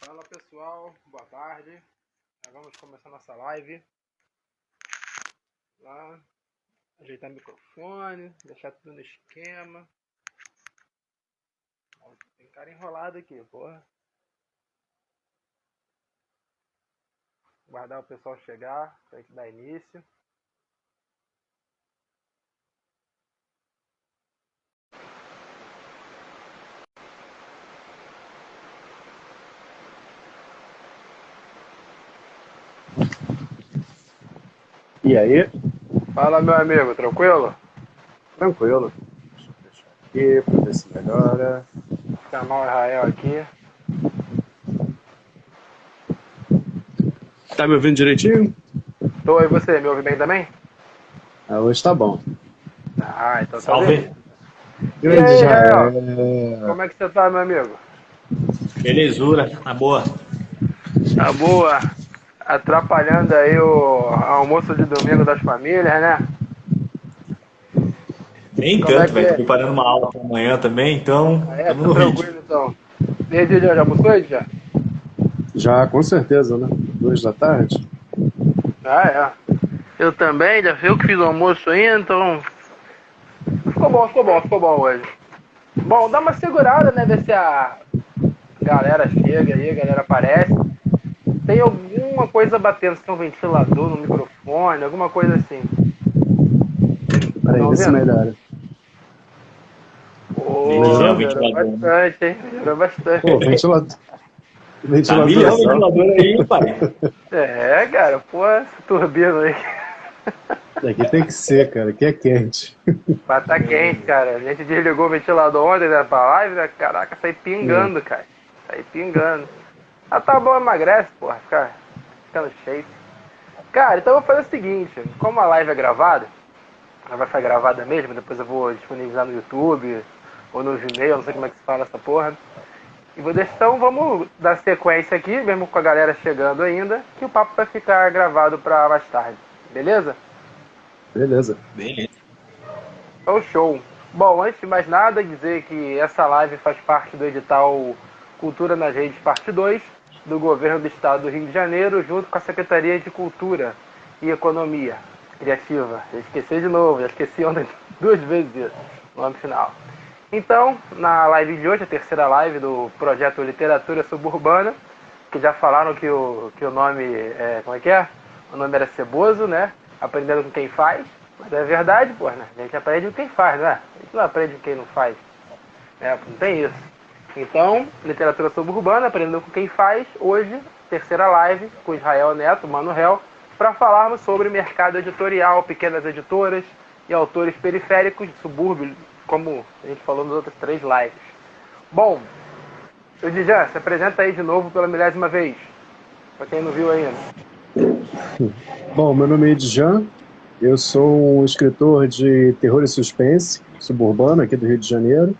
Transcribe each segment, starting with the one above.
Fala pessoal, boa tarde. Vamos começar nossa live. Lá, ajeitar o microfone, deixar tudo no esquema. Tem cara enrolado aqui, porra. Guardar o pessoal chegar pra gente dar início. E aí? Fala meu amigo, tranquilo? Tranquilo. Deixa eu fechar aqui pra ver se melhora. Chamar o Israel aqui. Tá me ouvindo direitinho? Tô, e você, me ouve bem também? Hoje tá bom. Ah, então tá Salve! beleza. E Grande aí, Israel? Israel. Como é que você tá, meu amigo? Belezura, na boa. Tá boa? Atrapalhando aí o almoço de domingo das famílias, né? Nem Como é tanto, que velho. Tô é? preparando uma aula para amanhã também, então Ah, é? estamos Tá no ritmo. tranquilo então. E aí, Didi, já almoçou aí, já? Já, com certeza, né? 2 da tarde. Ah, é. Eu também, já eu que fiz o almoço ainda, então. Ficou bom hoje. Bom, dá uma segurada, né? Ver se a galera chega aí, a galera aparece. Tem alguma coisa batendo, se tem um ventilador no microfone, alguma coisa assim. Peraí, Tá vê se ouvindo? melhora. Ô, É o Melhorou? melhorou ventilador, né? bastante, hein? Melhorou Pô, bastante. ventilador. Tá milhão o Ventiladorzão. ventilador aí, hein, pai. É, cara, pô, essa turbina aí. Daqui tem que ser, cara, que é quente. Mas tá quente, cara. A gente desligou o ventilador ontem, né, pra live, né? Caraca, saí É. pingando, cara. Saí pingando. Ah, tá bom, emagrece, porra. Fica no shape. Cara, então eu vou fazer o seguinte. Como a live é gravada, ela vai ficar gravada mesmo, depois eu vou disponibilizar no YouTube ou no Gmail, não sei como é que se fala essa porra. E vou deixar, então vamos dar sequência aqui, mesmo com a galera chegando ainda, que o papo vai ficar gravado pra mais tarde. Beleza? Beleza. Beleza. Então, show. Bom, antes de mais nada, dizer que essa live faz parte do edital Cultura nas Redes Parte 2, do Governo do Estado do Rio de Janeiro, junto com a Secretaria de Cultura e Economia Criativa. Já esqueci de novo, já esqueci ontem 2 vezes isso, no nome final. Então, na live de hoje, a terceira live do projeto Literatura Suburbana, que já falaram que o nome como é que é? O nome era Ceboso, né? Aprendendo com quem faz. Mas é verdade, pô, né? A gente aprende com quem faz, né? A gente não aprende com quem não faz. Não tem isso. Então, literatura suburbana, aprendendo com quem faz. Hoje, terceira live com Israel Neto, Mano Réu, para falarmos sobre mercado editorial, pequenas editoras e autores periféricos de subúrbio, como a gente falou nas outras 3 lives. Bom, o Dijan, se apresenta aí de novo pela 1000ª vez, para quem não viu ainda. Bom, meu nome é Edjan. Eu sou um escritor de terror e suspense suburbano aqui do Rio de Janeiro.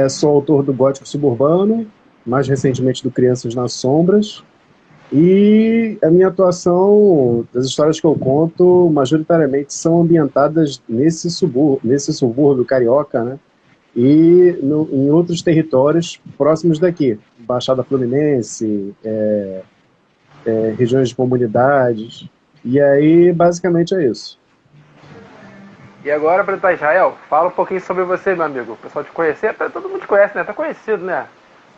Sou autor do Gótico Suburbano, mais recentemente do Crianças nas Sombras. E a minha atuação, as histórias que eu conto, majoritariamente são ambientadas nesse subúrbio carioca, né? E em outros territórios próximos daqui, Baixada Fluminense, regiões de comunidades. E aí, basicamente, é isso. E agora, apresentar Israel, fala um pouquinho sobre você, meu amigo. O pessoal te conhecer, todo mundo te conhece, né? Tá conhecido, né?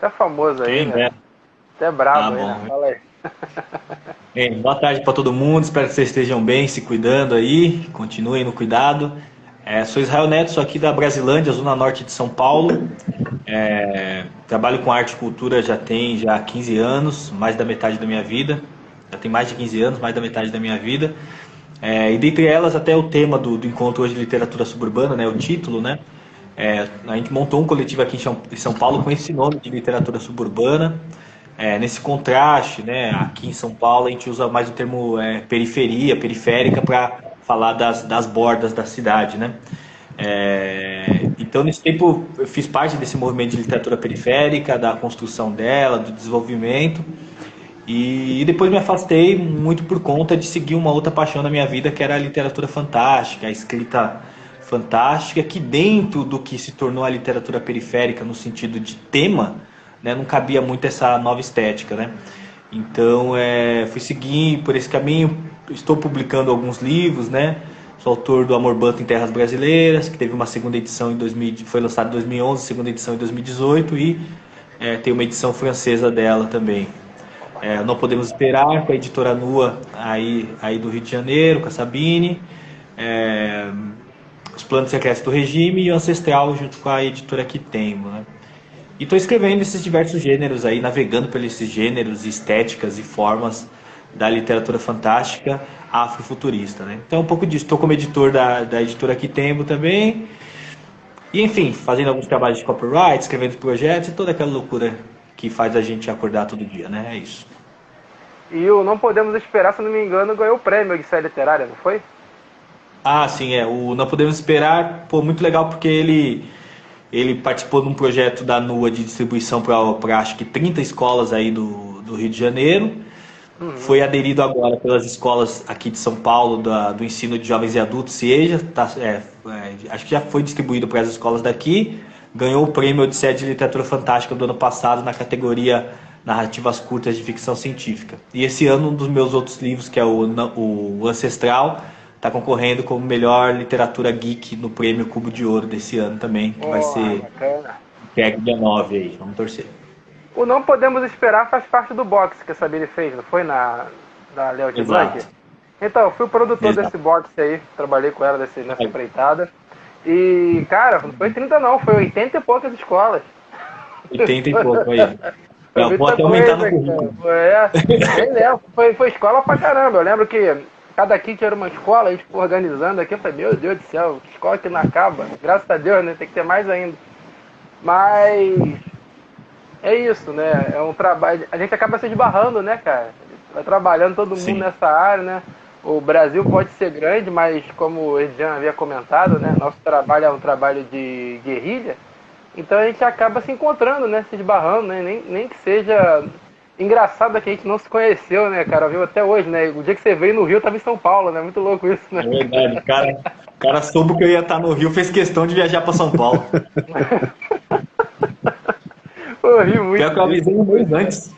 Tá famoso aí, Quem né? dera. Até Tá brabo aí, né? bom. Fala aí. Bem, boa tarde para todo mundo. Espero que vocês estejam bem, se cuidando aí. Continuem no cuidado. Sou Israel Neto, sou aqui da Brasilândia, zona norte de São Paulo. Trabalho com arte e cultura já há 15 anos, mais da metade da minha vida. Já tem mais de 15 anos, mais da metade da minha vida. E dentre elas até o tema do encontro hoje de literatura suburbana, né, o título, né? A gente montou um coletivo aqui em São Paulo com esse nome de literatura suburbana. Nesse contraste, né? Aqui em São Paulo a gente usa mais o termo periferia, periférica para falar das bordas da cidade, né? Então nesse tempo eu fiz parte desse movimento de literatura periférica, da construção dela, do desenvolvimento. E depois me afastei muito por conta de seguir uma outra paixão na minha vida, que era a literatura fantástica, a escrita fantástica, que dentro do que se tornou a literatura periférica no sentido de tema, né, não cabia muito essa nova estética, né? Então, fui seguir por esse caminho, estou publicando alguns livros, né? Sou autor do Amor Banto em Terras Brasileiras, que teve uma segunda edição em 2000, foi lançado em 2011, segunda edição em 2018 e tem uma edição francesa dela também. Não Podemos Esperar, com a editora Nua aí do Rio de Janeiro, com a Sabine. Os Planos Secretos do Regime e o Ancestral, junto com a editora Quitempo, né? E estou escrevendo esses diversos gêneros aí, navegando por esses gêneros, estéticas e formas da literatura fantástica afrofuturista, né? Então, um pouco disso. Estou como editor da editora Quitempo também. E, enfim, fazendo alguns trabalhos de copyright, escrevendo projetos e toda aquela loucura que faz a gente acordar todo dia, né? É isso. E o Não Podemos Esperar, se não me engano, ganhou o prêmio de série literária, não foi? Ah, sim, o Não Podemos Esperar, pô, muito legal porque ele participou de um projeto da NUA de distribuição para acho que 30 escolas aí do Rio de Janeiro. Foi aderido agora pelas escolas aqui de São Paulo, do ensino de jovens e adultos, CIEJA, acho que já foi distribuído para as escolas daqui. Ganhou o prêmio Odisseia de Literatura Fantástica do ano passado na categoria Narrativas Curtas de Ficção Científica. E esse ano, um dos meus outros livros, que é o Ancestral, está concorrendo como melhor literatura geek no prêmio Cubo de Ouro desse ano também, que vai ser pega dia 9 aí, vamos torcer. O Não Podemos Esperar faz parte do box que a Sabine fez, não foi? Da Léo de Blanc? Então, eu fui o produtor desse box aí, trabalhei com ela nessa empreitada. E, cara, não foi 30 não, foi 80 e poucas escolas. 80 e pouco aí. Vou até aumentar no currículo. Nem lembro, foi escola pra caramba. Eu lembro que cada kit era uma escola, a gente ficou organizando aqui. Eu falei, meu Deus do céu, escola que não acaba. Graças a Deus, né? Tem que ter mais ainda. Mas é isso, né? É um trabalho. A gente acaba se esbarrando, né, cara? Vai trabalhando todo mundo nessa área, né? O Brasil pode ser grande, mas como o Edian havia comentado, né? Nosso trabalho é um trabalho de guerrilha. Então a gente acaba se encontrando, né? Se esbarrando, né? Nem que seja engraçado que a gente não se conheceu, né, cara? Viu até hoje, né? O dia que você veio no Rio, eu tava em São Paulo, né? Muito louco isso, né? É verdade, o cara soube que eu ia estar no Rio, fez questão de viajar para São Paulo. Eu ri muito. Pior que eu avisei um mês antes.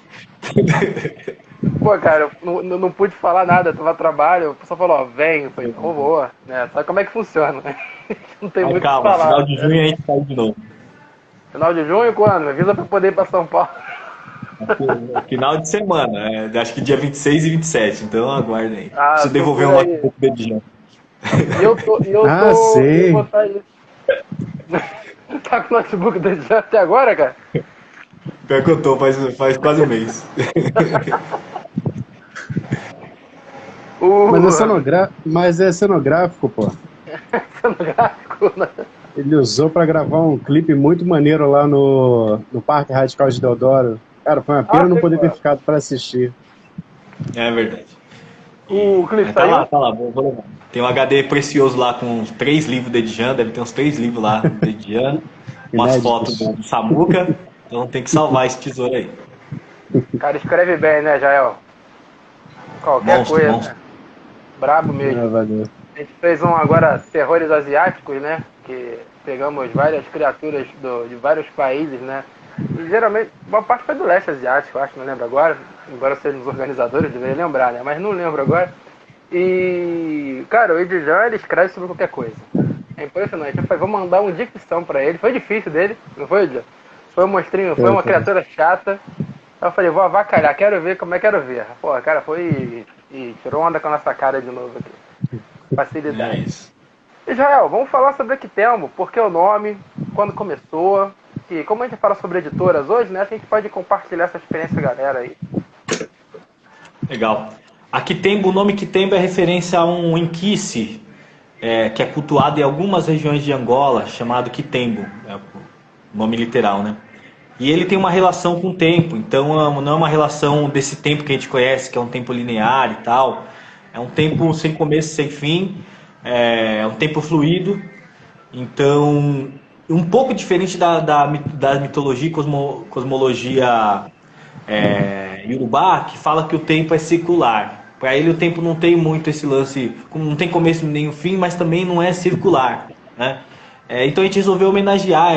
Pô, cara, eu não pude falar nada, eu tava a trabalho, o pessoal falou, ó, vem, eu falei, não vou, né? Sabe como é que funciona, né? Não tem muito o que falar. Final de junho a gente sai de novo. Final de junho, quando? Me avisa pra poder ir pra São Paulo. Final de semana, acho que dia 26 e 27, então aguardem aí. Ah, preciso devolver um notebook do Edian. E eu tô. sei. Eu botar isso. Tá com o notebook do Edian até agora, cara? Pior que eu tô, faz quase um mês. Mas é cenográfico, pô. Cenográfico, né? Ele usou pra gravar um clipe muito maneiro lá no Parque Radical de Deodoro. Cara, foi uma pena não poder ter ficado pra assistir. É verdade. O clipe tá lá, vou levar. Tem um HD precioso lá com uns 3 livros do Edian, deve ter uns 3 livros lá do Edian, umas fotos do Samuca, então tem que salvar esse tesouro aí. O cara escreve bem, né, Jael? Qualquer coisa, monstro. né? Brabo mesmo. Valeu. A gente fez agora terrores asiáticos, né? Que pegamos várias criaturas de vários países, né? E geralmente, uma parte foi do leste asiático, acho, não lembro agora. Embora sejam os organizadores, deveria lembrar, né? Mas não lembro agora. E, cara, o Edian, ele escreve sobre qualquer coisa. É impressionante. Eu falei, vou mandar uma dicção pra ele. Foi difícil dele, não foi, Edian? Foi um monstrinho, foi uma criatura chata. Eu falei, vou avacalhar, quero ver como é que quero ver. Pô, cara, foi e tirou onda com a nossa cara de novo aqui. Facilidade. É isso. Israel, vamos falar sobre a Quitempo, por que o nome, quando começou, e como a gente fala sobre editoras hoje, né, a gente pode compartilhar essa experiência com a galera aí. Legal. A Quitempo, o nome Quitempo é referência a um inquice que é cultuado em algumas regiões de Angola, chamado Quitempo, é o nome literal, né? E ele tem uma relação com o tempo, então não é uma relação desse tempo que a gente conhece, que é um tempo linear e tal. É um tempo sem começo, sem fim, é um tempo fluido. Então, um pouco diferente da mitologia e cosmologia iorubá, que fala que o tempo é circular. Para ele o tempo não tem muito esse lance, não tem começo nem fim, mas também não é circular, né? Então a gente resolveu homenagear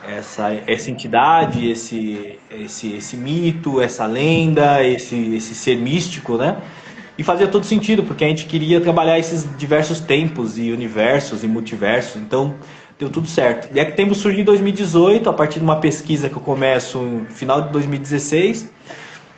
essa entidade, esse mito, essa lenda, esse ser místico, né? E fazia todo sentido, porque a gente queria trabalhar esses diversos tempos e universos e multiversos, então deu tudo certo. E Arquitempos surgiu em 2018, a partir de uma pesquisa que eu começo no final de 2016.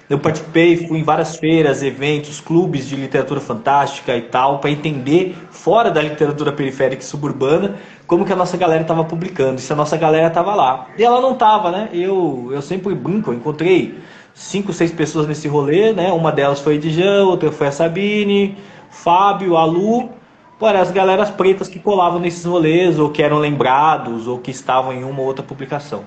Eu participei, fui em várias feiras, eventos, clubes de literatura fantástica e tal, para entender, fora da literatura periférica e suburbana, como que a nossa galera estava publicando, se a nossa galera estava lá. E ela não estava, né? Eu sempre brinco, eu encontrei 5, 6 pessoas nesse rolê, né? Uma delas foi a Edjan, outra foi a Sabine, Fábio, a Lu, para as galeras pretas que colavam nesses rolês, ou que eram lembrados, ou que estavam em uma ou outra publicação.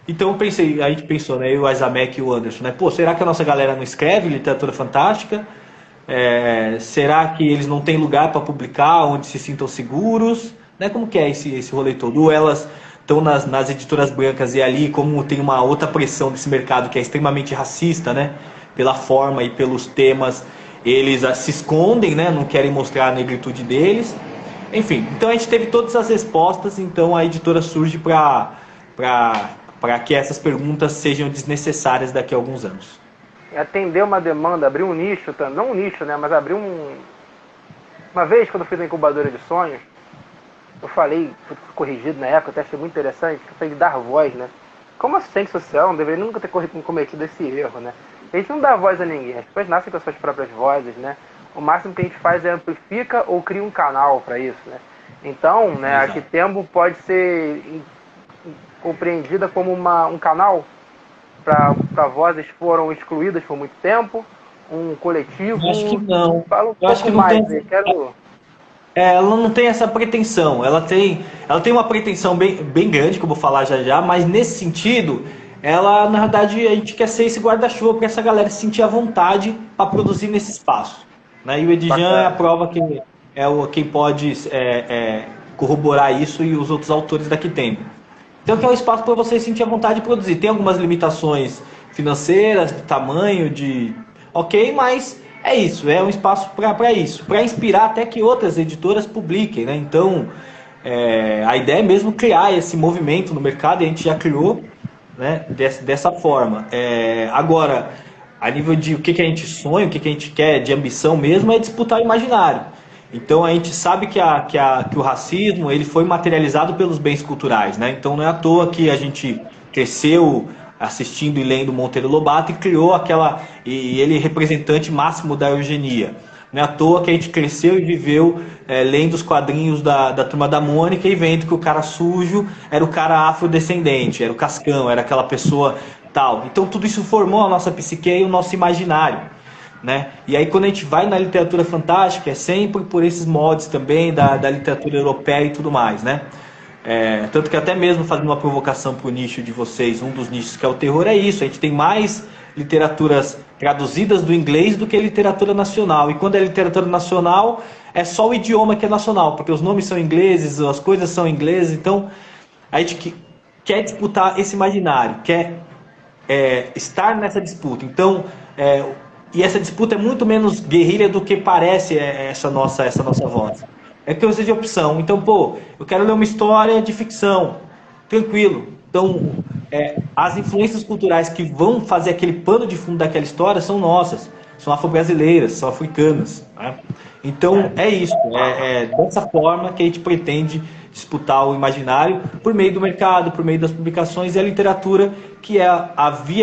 Então eu pensei, a gente pensou, né, eu, o Isamek e o Anderson, né, pô, será que a nossa galera não escreve literatura fantástica? Será que eles não têm lugar para publicar onde se sintam seguros? Né, como que é esse rolê todo? Ou elas estão nas editoras brancas e ali, como tem uma outra pressão desse mercado que é extremamente racista, né, pela forma e pelos temas, eles se escondem, né, não querem mostrar a negritude deles. Enfim, então a gente teve todas as respostas, então a editora surge para que essas perguntas sejam desnecessárias daqui a alguns anos. Atender uma demanda, abrir um nicho, não um nicho, né, mas abrir um... Uma vez, quando eu fiz a incubadora de sonhos, eu falei, fui corrigido na época, até achei muito interessante, que eu falei de dar voz, né? Como assistente social, não deveria nunca ter cometido esse erro, né? A gente não dá voz a ninguém, as pessoas nascem com as suas próprias vozes, né? O máximo que a gente faz é amplifica ou cria um canal para isso, né? Então, né, a Arquitempo pode ser compreendida como um canal para vozes que foram excluídas por muito tempo, um coletivo. Eu acho que não. Fala um eu acho que pouco não mais. tem. Quero... Ela não tem essa pretensão. Ela tem uma pretensão bem grande, que eu vou falar já já, mas nesse sentido, ela, na verdade, a gente quer ser esse guarda-chuva para essa galera se sentir à vontade para produzir nesse espaço. Né? E o Edjan é a prova que quem pode corroborar isso e os outros autores daqui tem. Então, que é um espaço para você sentir a vontade de produzir. Tem algumas limitações financeiras, de tamanho, ok, mas é isso, é um espaço para isso, para inspirar até que outras editoras publiquem, né? Então, a ideia é mesmo criar esse movimento no mercado, e a gente já criou, né, dessa forma. Agora, a nível de o que a gente sonha, o que a gente quer de ambição mesmo, é disputar o imaginário. Então a gente sabe que o racismo ele foi materializado pelos bens culturais, né? Então não é à toa que a gente cresceu assistindo e lendo Monteiro Lobato e criou e ele é representante máximo da eugenia. Não é à toa que a gente cresceu e viveu lendo os quadrinhos da Turma da Mônica e vendo que o cara sujo era o cara afrodescendente, era o Cascão, era aquela pessoa tal. Então tudo isso formou a nossa psique e o nosso imaginário. Né? E aí quando a gente vai na literatura fantástica é sempre por esses moldes também da literatura europeia e tudo mais, né? Tanto que até mesmo fazendo uma provocação para o nicho de vocês, um dos nichos que é o terror é isso, a gente tem mais literaturas traduzidas do inglês do que literatura nacional, e quando é literatura nacional é só o idioma que é nacional, porque os nomes são ingleses, as coisas são inglesas, então a gente quer disputar esse imaginário, quer estar nessa disputa, então e essa disputa é muito menos guerrilha do que parece essa nossa voz. É que eu seja de opção. Então, eu quero ler uma história de ficção. Tranquilo. Então, as influências culturais que vão fazer aquele pano de fundo daquela história são nossas. São afro-brasileiras, são africanas. Né? Então, é isso. É dessa forma que a gente pretende disputar o imaginário por meio do mercado, por meio das publicações e a literatura, que é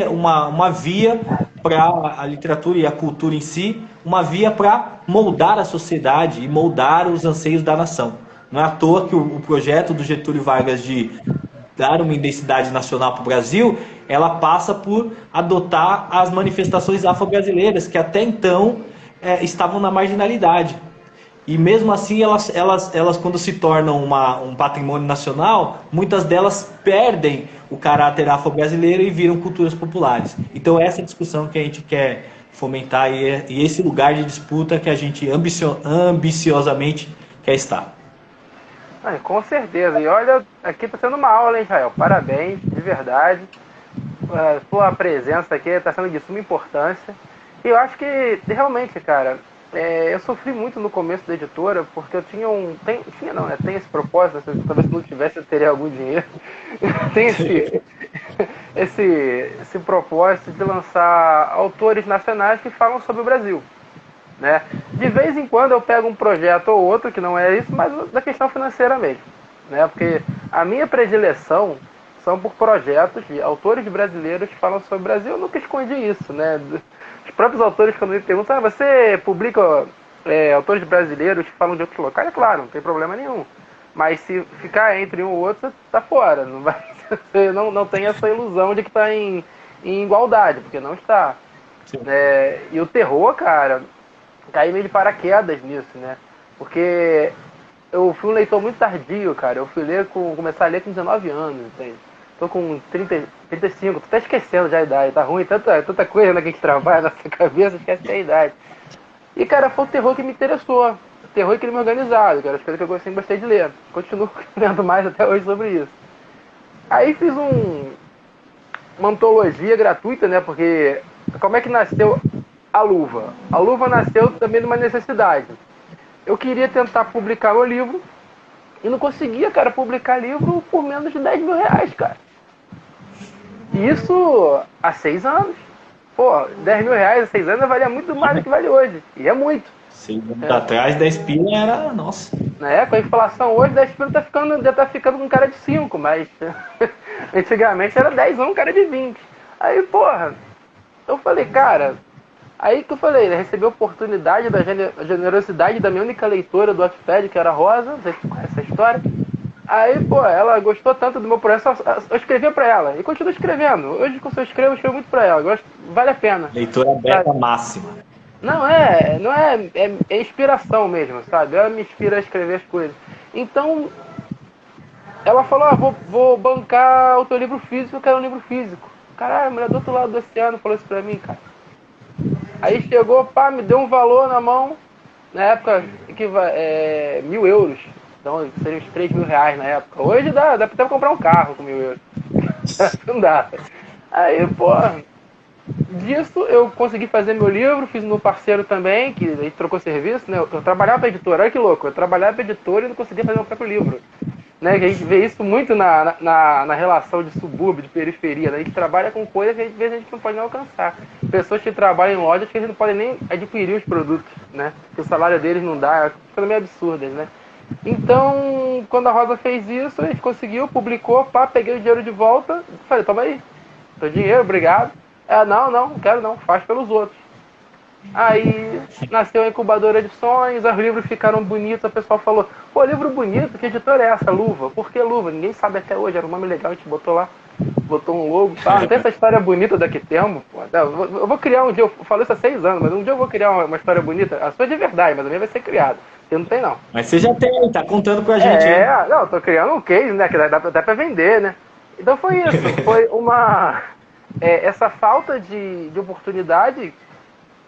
uma via para a literatura e a cultura em si, uma via para moldar a sociedade e moldar os anseios da nação. Não é à toa que o projeto do Getúlio Vargas de dar uma identidade nacional para o Brasil, ela passa por adotar as manifestações afro-brasileiras, que até então estavam na marginalidade. E mesmo assim, elas quando se tornam um patrimônio nacional, muitas delas perdem o caráter afro-brasileiro e viram culturas populares. Então essa discussão que a gente quer fomentar e esse lugar de disputa que a gente ambiciosamente quer estar. Com certeza. E olha, aqui está sendo uma aula, hein, Israel? Parabéns, de verdade. Sua presença aqui está sendo de suma importância. E eu acho que, realmente, cara, eu sofri muito no começo da editora, porque eu tinha tem esse propósito, talvez se não tivesse eu teria algum dinheiro. Tem esse propósito de lançar autores nacionais que falam sobre o Brasil, né? De vez em quando eu pego um projeto ou outro, que não é isso, mas da questão financeira mesmo, né? Porque a minha predileção são por projetos de autores brasileiros que falam sobre o Brasil. Eu nunca escondi isso, né? Os próprios autores, quando me perguntam, você publica autores brasileiros que falam de outros locais? É claro, não tem problema nenhum. Mas se ficar entre um ou outro, você tá fora. Não, você não tem essa ilusão de que está em igualdade, porque não está. E o terror, cara, caí meio de paraquedas nisso, né? Porque eu fui um leitor muito tardio, cara. Eu fui começar a ler com 19 anos, entende? Tô com 35, tô até esquecendo já a idade, tá ruim, tanta coisa, né, que a gente trabalha na nossa cabeça, esquece a idade. E, cara, foi o terror que me interessou, o terror e crime organizado, que eram as coisas que eu sempre gostei de ler. Continuo lendo mais até hoje sobre isso. Aí fiz uma antologia gratuita, né, porque como é que nasceu a Luva? A Luva nasceu também de uma necessidade. Eu queria tentar publicar meu livro e não conseguia, cara, publicar livro por menos de 10 mil reais, cara. Isso há 6 anos. Pô, 10 mil reais há 6 anos valia muito mais do que vale hoje. E é muito. 6 anos atrás, 10 pila era... Nossa. Com a inflação hoje, 10 pila já tá ficando com um cara de 5, mas antigamente era 10 um cara de 20. Aí, porra, eu falei, cara... Aí que eu falei, né? Recebi a oportunidade da generosidade da minha única leitora do Wattpad, que era a Rosa, não sei se você conhece essa história. Aí, pô, ela gostou tanto do meu projeto, eu escrevia pra ela, e continuo escrevendo. Hoje, quando eu escrevo muito pra ela, vale a pena. Leitora aberta máxima. Não é inspiração mesmo, sabe? Ela me inspira a escrever as coisas. Então, ela falou, vou bancar o teu livro físico, eu quero um livro físico. Caralho, a mulher do outro lado do oceano falou isso pra mim, cara. Aí chegou, pá, me deu um valor na mão, na época, que 1.000 euros. Então seriam uns 3 mil reais na época. Hoje dá pra até comprar um carro com 1.000 euros. Não dá. Aí, pô, disso eu consegui fazer meu livro, fiz no parceiro também, que a gente trocou serviço, né? Eu trabalhava pra editora, olha que louco, eu trabalhava pra editora e não conseguia fazer meu próprio livro. Né, que a gente vê isso muito na relação de subúrbio, de periferia, né? A gente trabalha com coisas que às vezes a gente não pode nem alcançar. Pessoas que trabalham em lojas que a gente não pode nem adquirir os produtos, né? Que o salário deles não dá, coisas meio absurdas, né? Então, quando a Rosa fez isso, a gente conseguiu, publicou, pá, peguei o dinheiro de volta, falei, toma aí, teu dinheiro, obrigado. Não quero não, faz pelos outros. Aí nasceu a incubadora de sonhos, os livros ficaram bonitos, o pessoal falou, pô, livro bonito, que editora é essa, Luva? Por que Luva? Ninguém sabe até hoje, era um nome legal, a gente botou lá, botou um logo, tá? Não tem essa história bonita daqui temos, pô. Eu vou criar um dia, eu falo isso há 6 anos, mas um dia eu vou criar uma história bonita, a sua é de verdade, mas a minha vai ser criada. Você não tem não. Mas você já tem, tá contando com a gente, né? Não, eu tô criando um case, né, que dá até pra vender, né? Então foi isso, foi essa falta de oportunidade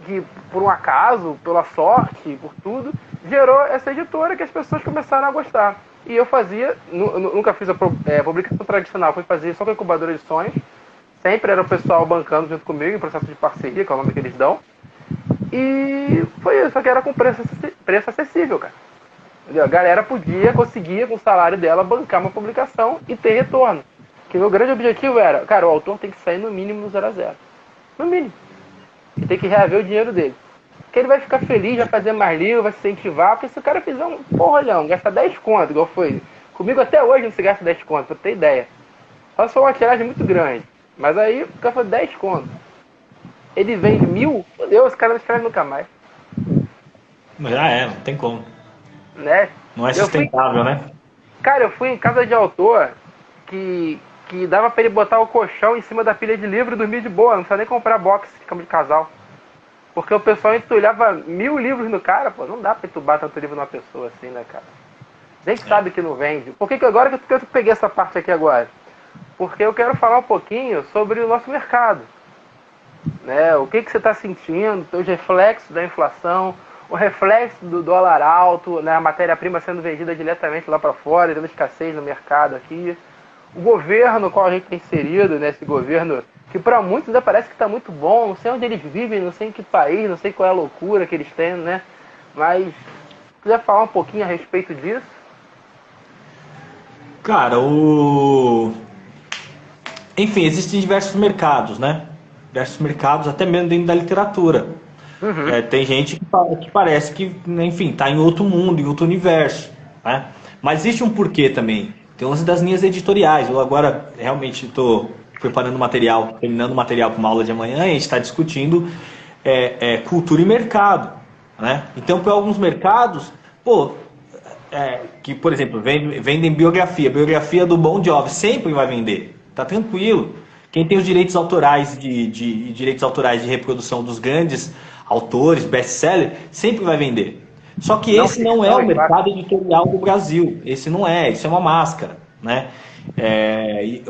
que, por um acaso, pela sorte, por tudo, gerou essa editora que as pessoas começaram a gostar. E eu fazia, nunca fiz a publicação tradicional, fui fazer só com a incubadora de sonhos, sempre era o pessoal bancando junto comigo, em processo de parceria, que é o nome que eles dão. E foi isso, só que era com preço acessível, cara. Entendeu? A galera conseguia, com o salário dela, bancar uma publicação e ter retorno. Que meu grande objetivo era, cara, o autor tem que sair no mínimo no 0 a 0. No mínimo. E tem que reaver o dinheiro dele. Porque ele vai ficar feliz, vai fazer mais livro, vai se incentivar. Porque se o cara fizer um porrolhão, gasta 10 conto, igual foi. Comigo até hoje não se gasta 10 conto, pra ter ideia. Só se for uma tiragem muito grande. Mas aí o cara foi 10 conto. Ele vende 1.000, meu Deus, esse cara não escreve nunca mais. Já não tem como. Né? Não é sustentável, né? Cara, eu fui em casa de autor que dava pra ele botar o colchão em cima da pilha de livro e dormir de boa, não precisa nem comprar box de cama de casal. Porque o pessoal entulhava 1.000 livros no cara, pô, não dá pra entubar tanto livro numa pessoa assim, né, cara? A gente sabe que não vende. Por que agora que eu peguei essa parte aqui agora? Porque eu quero falar um pouquinho sobre o nosso mercado. Né? O que você está sentindo, os reflexos da inflação, o reflexo do dólar alto, né? A matéria-prima sendo vendida diretamente lá para fora, tendo escassez no mercado aqui. O governo no qual a gente tem inserido, né? Esse governo que para muitos ainda parece que está muito bom, não sei onde eles vivem, não sei em que país, não sei qual é a loucura que eles têm, né? Mas, se quiser falar um pouquinho a respeito disso? Cara, enfim, existem diversos mercados, né? Diversos mercados, até mesmo dentro da literatura. Tem gente que parece que, enfim, está em outro mundo, em outro universo, né? Mas existe um porquê também. Tem umas das linhas editoriais. Eu agora realmente estou preparando material, terminando material para uma aula de amanhã, e a gente está discutindo cultura e mercado, né? Então, para alguns mercados, que, por exemplo, vendem biografia. Biografia do Bon Jovi sempre vai vender. Tá tranquilo. Quem tem os direitos autorais direitos autorais de reprodução dos grandes autores, best-seller, sempre vai vender. Só que esse não é o mercado editorial do Brasil. Esse não é, isso é uma máscara, né?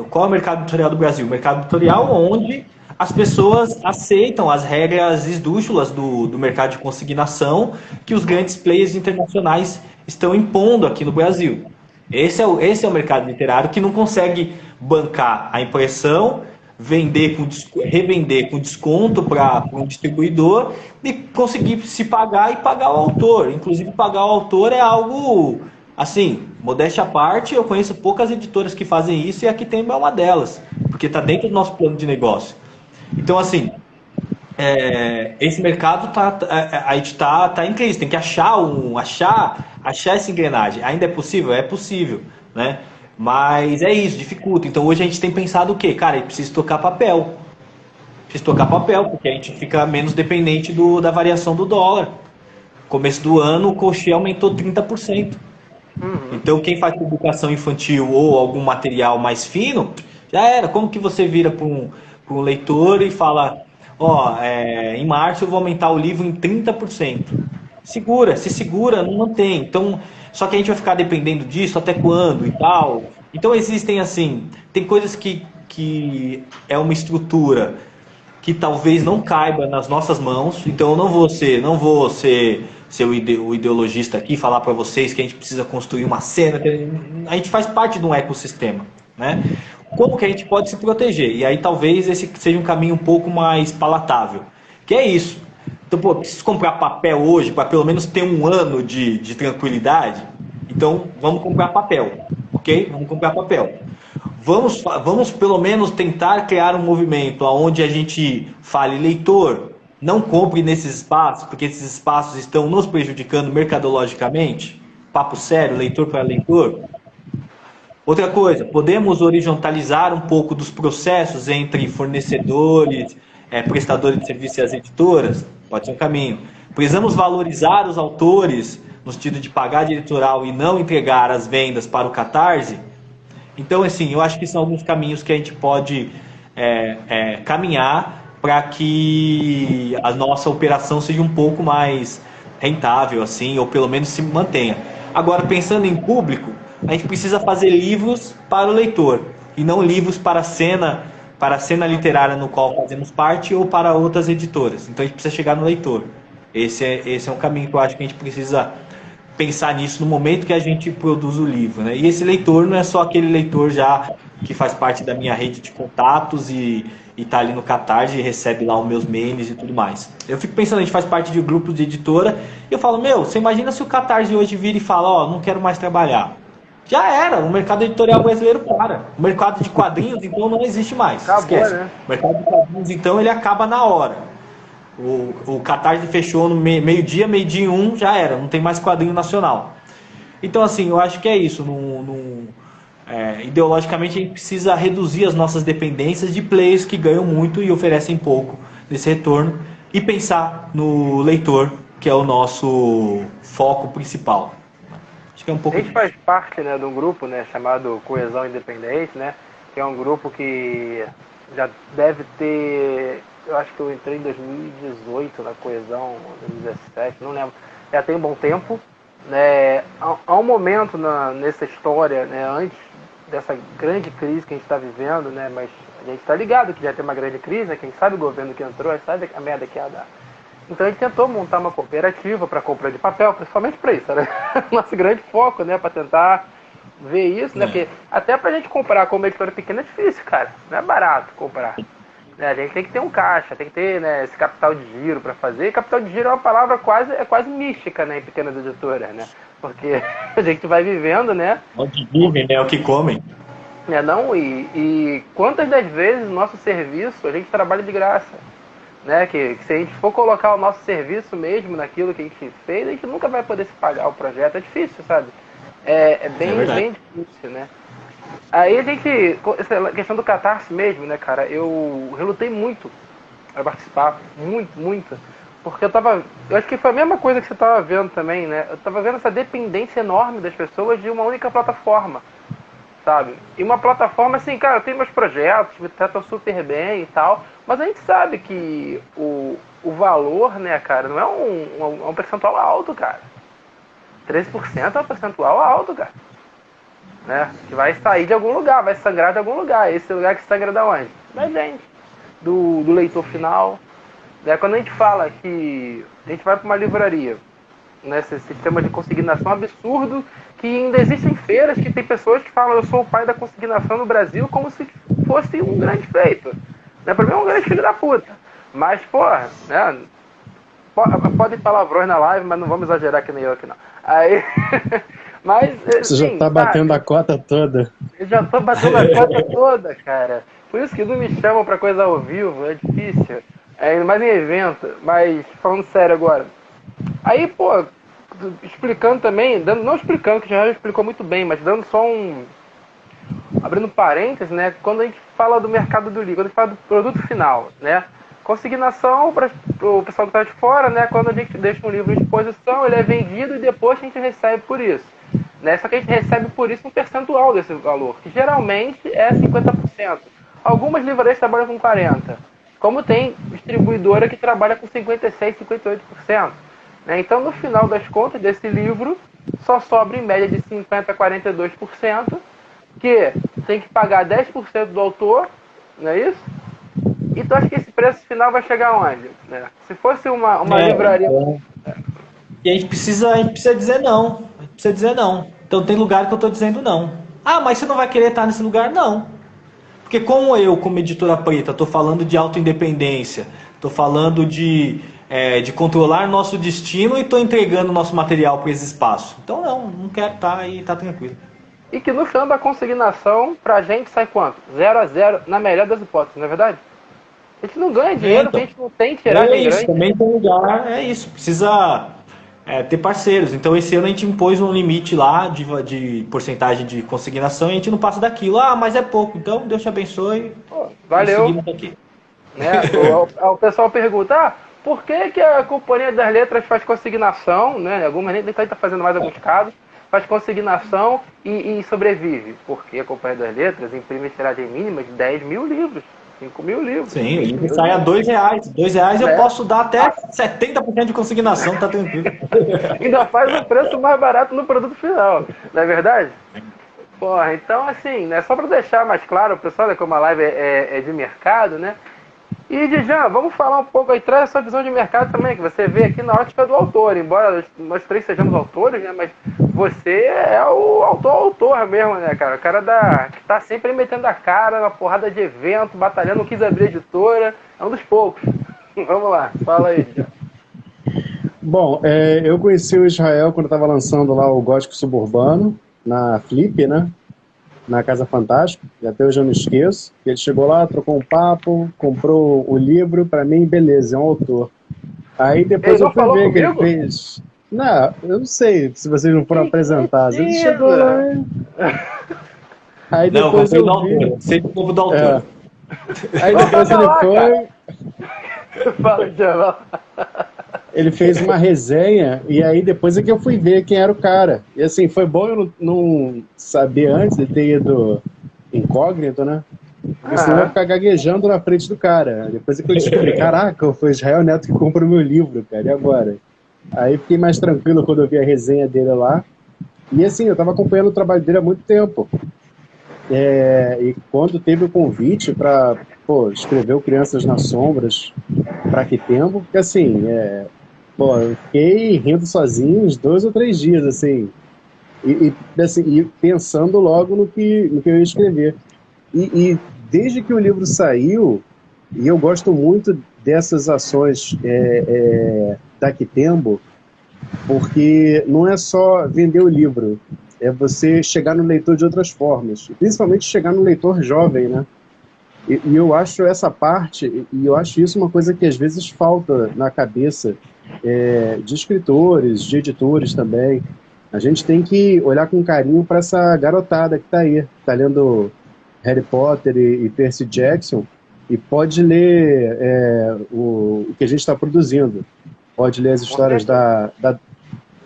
Qual é o mercado editorial do Brasil? O mercado editorial onde as pessoas aceitam as regras esdrúxulas do mercado de consignação que os grandes players internacionais estão impondo aqui no Brasil. Esse é o mercado literário que não consegue bancar a impressão, revender com desconto para um distribuidor e conseguir se pagar e pagar o autor. Inclusive, pagar o autor é algo, assim, modéstia à parte, eu conheço poucas editoras que fazem isso e aqui tem uma delas, porque está dentro do nosso plano de negócio. Então, assim, esse mercado a gente tá em crise, tem que achar essa engrenagem. Ainda é possível? É possível, né? Mas é isso, dificulta. Então hoje a gente tem pensado o quê? Cara, a gente precisa tocar papel. Precisa tocar papel, porque a gente fica menos dependente da variação do dólar. Começo do ano o coxê aumentou 30%. Então quem faz publicação infantil ou algum material mais fino, já era. Como que você vira para um leitor e fala... em março eu vou aumentar o livro em 30%. Se segura, não mantém. Então, só que a gente vai ficar dependendo disso até quando e tal. Então existem assim, tem coisas que é uma estrutura que talvez não caiba nas nossas mãos. Então eu não vou ser o ideologista aqui e falar para vocês que a gente precisa construir uma cena. A gente faz parte de um ecossistema, né? Como que a gente pode se proteger? E aí talvez esse seja um caminho um pouco mais palatável. Que é isso. Então, preciso comprar papel hoje para pelo menos ter um ano de tranquilidade? Então, vamos comprar papel, ok? Vamos comprar papel. Vamos pelo menos tentar criar um movimento onde a gente fale, leitor, não compre nesses espaços, porque esses espaços estão nos prejudicando mercadologicamente. Papo sério, leitor para leitor. Outra coisa, podemos horizontalizar um pouco dos processos entre fornecedores, prestadores de serviços e as editoras? Pode ser um caminho. Precisamos valorizar os autores no sentido de pagar de editorial e não entregar as vendas para o Catarse? Então, assim, eu acho que são alguns caminhos que a gente pode caminhar para que a nossa operação seja um pouco mais rentável, assim, ou pelo menos se mantenha. Agora, pensando em público, a gente precisa fazer livros para o leitor e não livros para a cena literária no qual fazemos parte ou para outras editoras. Então a gente precisa chegar no leitor. Esse é um caminho que eu acho que a gente precisa pensar nisso no momento que a gente produz o livro, né? E esse leitor não é só aquele leitor já que faz parte da minha rede de contatos e está ali no Catarse e recebe lá os meus mails e tudo mais. Eu fico pensando, a gente faz parte de grupos de editora e eu falo, você imagina se o Catarse hoje vira e fala, não quero mais trabalhar. Já era, o mercado editorial brasileiro para. O mercado de quadrinhos, então, não existe mais. Acabou, esquece. Né? O mercado de quadrinhos, então, ele acaba na hora. O Catarse fechou no meio-dia e 1, já era, não tem mais quadrinho nacional. Então, assim, eu acho que é isso. Ideologicamente, a gente precisa reduzir as nossas dependências de players que ganham muito e oferecem pouco desse retorno e pensar no leitor, que é o nosso foco principal. A gente faz parte, né, de um grupo, né, chamado Coesão Independente, né, que é um grupo que já deve ter, eu acho que eu entrei em 2018 na Coesão, 2017, não lembro, já tem um bom tempo, né, há um momento nessa história, né, antes dessa grande crise que a gente está vivendo, né, mas a gente está ligado que já tem uma grande crise, né, quem sabe o governo que entrou, sabe a merda que ia dar. Então a gente tentou montar uma cooperativa para compra de papel, principalmente para isso, né? Nosso grande foco, né? Para tentar ver isso, né? Porque até para a gente comprar como editora pequena é difícil, cara. Não é barato comprar. né, a gente tem que ter um caixa, tem que ter, né, esse capital de giro para fazer. E capital de giro é uma palavra quase mística, né, em pequenas editoras, né? Porque a gente vai vivendo, né? Onde vivem, né? O que comem. Não, e quantas das vezes no nosso serviço a gente trabalha de graça, né? Que se a gente for colocar o nosso serviço mesmo naquilo que a gente fez, a gente nunca vai poder se pagar o projeto. É difícil, sabe? É bem difícil, né? Aí a gente, essa questão do Catarse mesmo, né, cara, eu relutei muito a participar, muito, porque eu acho que foi a mesma coisa que você tava vendo também, né, eu tava vendo essa dependência enorme das pessoas de uma única plataforma, sabe, e uma plataforma assim, cara, eu tenho meus projetos, me tratam super bem e tal, mas a gente sabe que o valor, né, cara, não é um percentual alto, cara, 13% é um percentual alto, cara. Né? Que vai sair de algum lugar, vai sangrar de algum lugar. Esse lugar que sangra da onde? Da gente, do leitor final. Né? Quando a gente fala que a gente vai para uma livraria, né? Esse sistema de consignação absurdo, que ainda existem feiras que tem pessoas que falam: eu sou o pai da consignação no Brasil, como se fosse um grande feito. Né? Para mim é um grande filho da puta. Mas, porra, né? Podem palavrões na live, mas não vamos exagerar que nem eu aqui não. Aí... Mas, você já tá batendo a cota toda. Eu já tô batendo a cota toda, cara. Por isso que não me chamam pra coisa ao vivo, é difícil. Ainda mais em evento. Mas, falando sério agora. Aí, pô, explicando também, não explicando, que já explicou muito bem, mas dando só abrindo parênteses, né? Quando a gente fala do mercado do livro, quando a gente fala do produto final, né? Consignação para o pessoal que está de fora, né? Quando a gente deixa um livro em exposição, ele é vendido e depois a gente recebe por isso. Né? Só que a gente recebe por isso um percentual desse valor, que geralmente é 50%. Algumas livrarias trabalham com 40%. Como tem distribuidora que trabalha com 56%, 58%. Né? Então, no final das contas desse livro, só sobra em média de 50% a 42%, que tem que pagar 10% do autor, não é isso? Então acho que esse preço final vai chegar aonde? Né? Se fosse uma livraria... Então... E a gente precisa dizer não. A gente precisa dizer não. Então tem lugar que eu estou dizendo não. Ah, mas você não vai querer estar nesse lugar? Não. Porque como eu, como editora preta, estou falando de autoindependência, estou falando de controlar nosso destino e estou entregando nosso material para esse espaço. Então não quero estar e tá tranquilo. E que no final da consignação, pra gente sai quanto? 0-0, na melhor das hipóteses, não é verdade? A gente não ganha dinheiro, então, a gente não tem tiragem grande. Também tem lugar, precisa ter parceiros. Então esse ano a gente impôs um limite lá de porcentagem de consignação e a gente não passa daquilo. Ah, mas é pouco, então Deus te abençoe. Pô, valeu. Seguimos aqui. Né? O pessoal pergunta, por que a Companhia das Letras faz consignação, né? Algumas nem está fazendo mais alguns casos, faz consignação e sobrevive? Porque a Companhia das Letras imprime tiragem mínima de 10 mil livros. 5 mil livros. Sim, o livro sai a R$2. R$2 eu posso dar até 70% de consignação, tá tranquilo. Ainda faz um preço mais barato no produto final, não é verdade? Porra, então assim, né, só para deixar mais claro, o pessoal, né, como a live é de mercado, né? E, Djan, vamos falar um pouco aí, traz a sua visão de mercado também, que você vê aqui na ótica do autor, embora nós três sejamos autores, né, mas você é o autor mesmo, né, cara? O cara que tá sempre metendo a cara na porrada de evento, batalhando, não quis abrir editora, é um dos poucos. Vamos lá, fala aí, Djan. Bom, eu conheci o Israel quando eu estava lançando lá o Gótico Suburbano, na Flip, né? Na Casa Fantástico, e até hoje eu não esqueço. Ele chegou lá, trocou um papo, comprou o livro, pra mim, beleza, é um autor. Aí depois eu fui ver que ele fez... Não, eu não sei se vocês não foram apresentados. Ele chegou lá... Aí depois eu vi... Sempre o povo do autor. Aí depois ele foi... Fala, Djan. Ele fez uma resenha, e aí depois é que eu fui ver quem era o cara. E assim, foi bom eu não saber antes de ter ido incógnito, né? Porque senão eu ia ficar gaguejando na frente do cara. Depois é que eu descobri, caraca, foi Israel Neto que comprou o meu livro, cara, e agora? Aí fiquei mais tranquilo quando eu vi a resenha dele lá. E assim, eu tava acompanhando o trabalho dele há muito tempo. E quando teve o convite para escrever o Crianças nas Sombras, para que tempo? Porque assim, eu fiquei rindo sozinho uns 2 ou 3 dias, assim, e pensando logo no que eu ia escrever. E desde que o livro saiu, E eu gosto muito dessas ações da Quitembo, porque não é só vender o livro, é você chegar no leitor de outras formas, principalmente chegar no leitor jovem, né? E eu acho essa parte, e eu acho isso uma coisa que às vezes falta na cabeça de escritores, de editores também. A gente tem que olhar com carinho para essa garotada que está aí, está lendo Harry Potter e Percy Jackson, e pode ler o que a gente está produzindo. Pode ler as histórias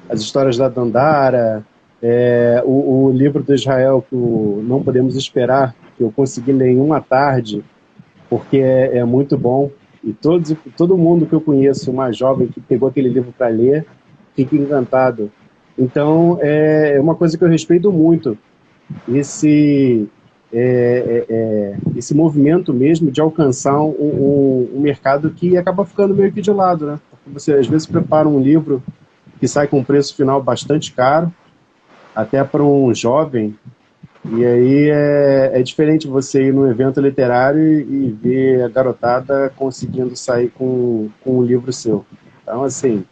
as histórias da Dandara, o livro do Israel, que Não Podemos Esperar, que eu consegui ler em uma tarde, porque é muito bom. E todo mundo que eu conheço, mais jovem, que pegou aquele livro para ler, fica encantado. Então, é uma coisa que eu respeito muito, esse movimento mesmo de alcançar um mercado que acaba ficando meio que de lado, né? Porque você, às vezes, prepara um livro que sai com um preço final bastante caro, até para um jovem, e aí é diferente você ir num evento literário e ver a garotada conseguindo sair com um livro seu. Então, assim,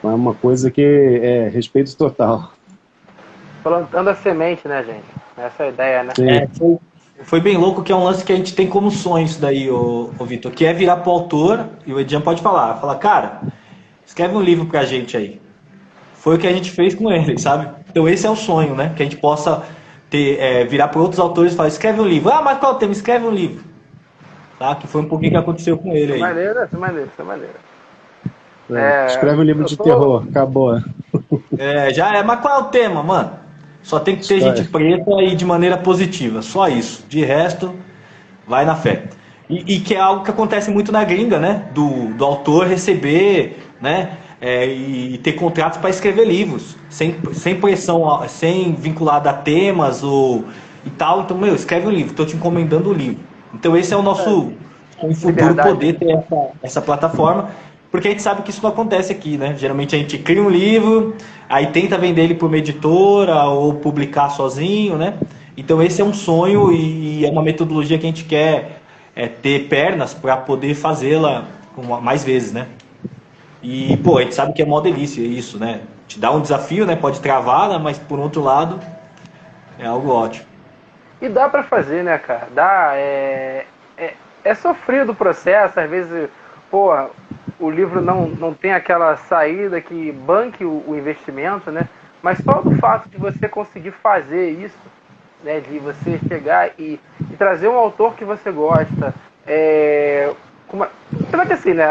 é uma coisa que é respeito total. Plantando a semente, né, gente? Essa é a ideia, né? Foi bem louco, que é um lance que a gente tem como sonho isso daí, ô Vitor, que é virar pro autor, e o Edian pode falar, cara, escreve um livro pra gente aí. Foi o que a gente fez com ele, sabe? Então esse é o sonho, né? Que a gente possa virar para outros autores e falar, escreve um livro. Ah, mas qual é o tema? Escreve um livro. Tá? Que foi um pouquinho que aconteceu com ele aí. Isso é maneiro. Escreve um livro de terror, acabou. Mas qual é o tema, mano? Só tem que ter gente preta e de maneira positiva, só isso. De resto, vai na fé. E que é algo que acontece muito na gringa, né? Do autor receber, né? E ter contratos para escrever livros, sem pressão, sem vinculado a temas e tal. Então, escreve um livro, estou te encomendando o livro. Então esse é o nosso futuro, poder ter essa plataforma, porque a gente sabe que isso não acontece aqui, né? Geralmente a gente cria um livro, aí tenta vender ele para uma editora ou publicar sozinho, né? Então esse é um sonho e é uma metodologia que a gente quer ter pernas para poder fazê-la mais vezes, né? E, pô, a gente sabe que é mó delícia isso, né? Te dá um desafio, né? Pode travar, né? Mas por outro lado, é algo ótimo. E dá pra fazer, né, cara? É sofrido o processo, às vezes, pô, o livro não tem aquela saída que banque o investimento, né? Mas só do fato de você conseguir fazer isso, né? De você chegar e trazer um autor que você gosta, Será que assim, né?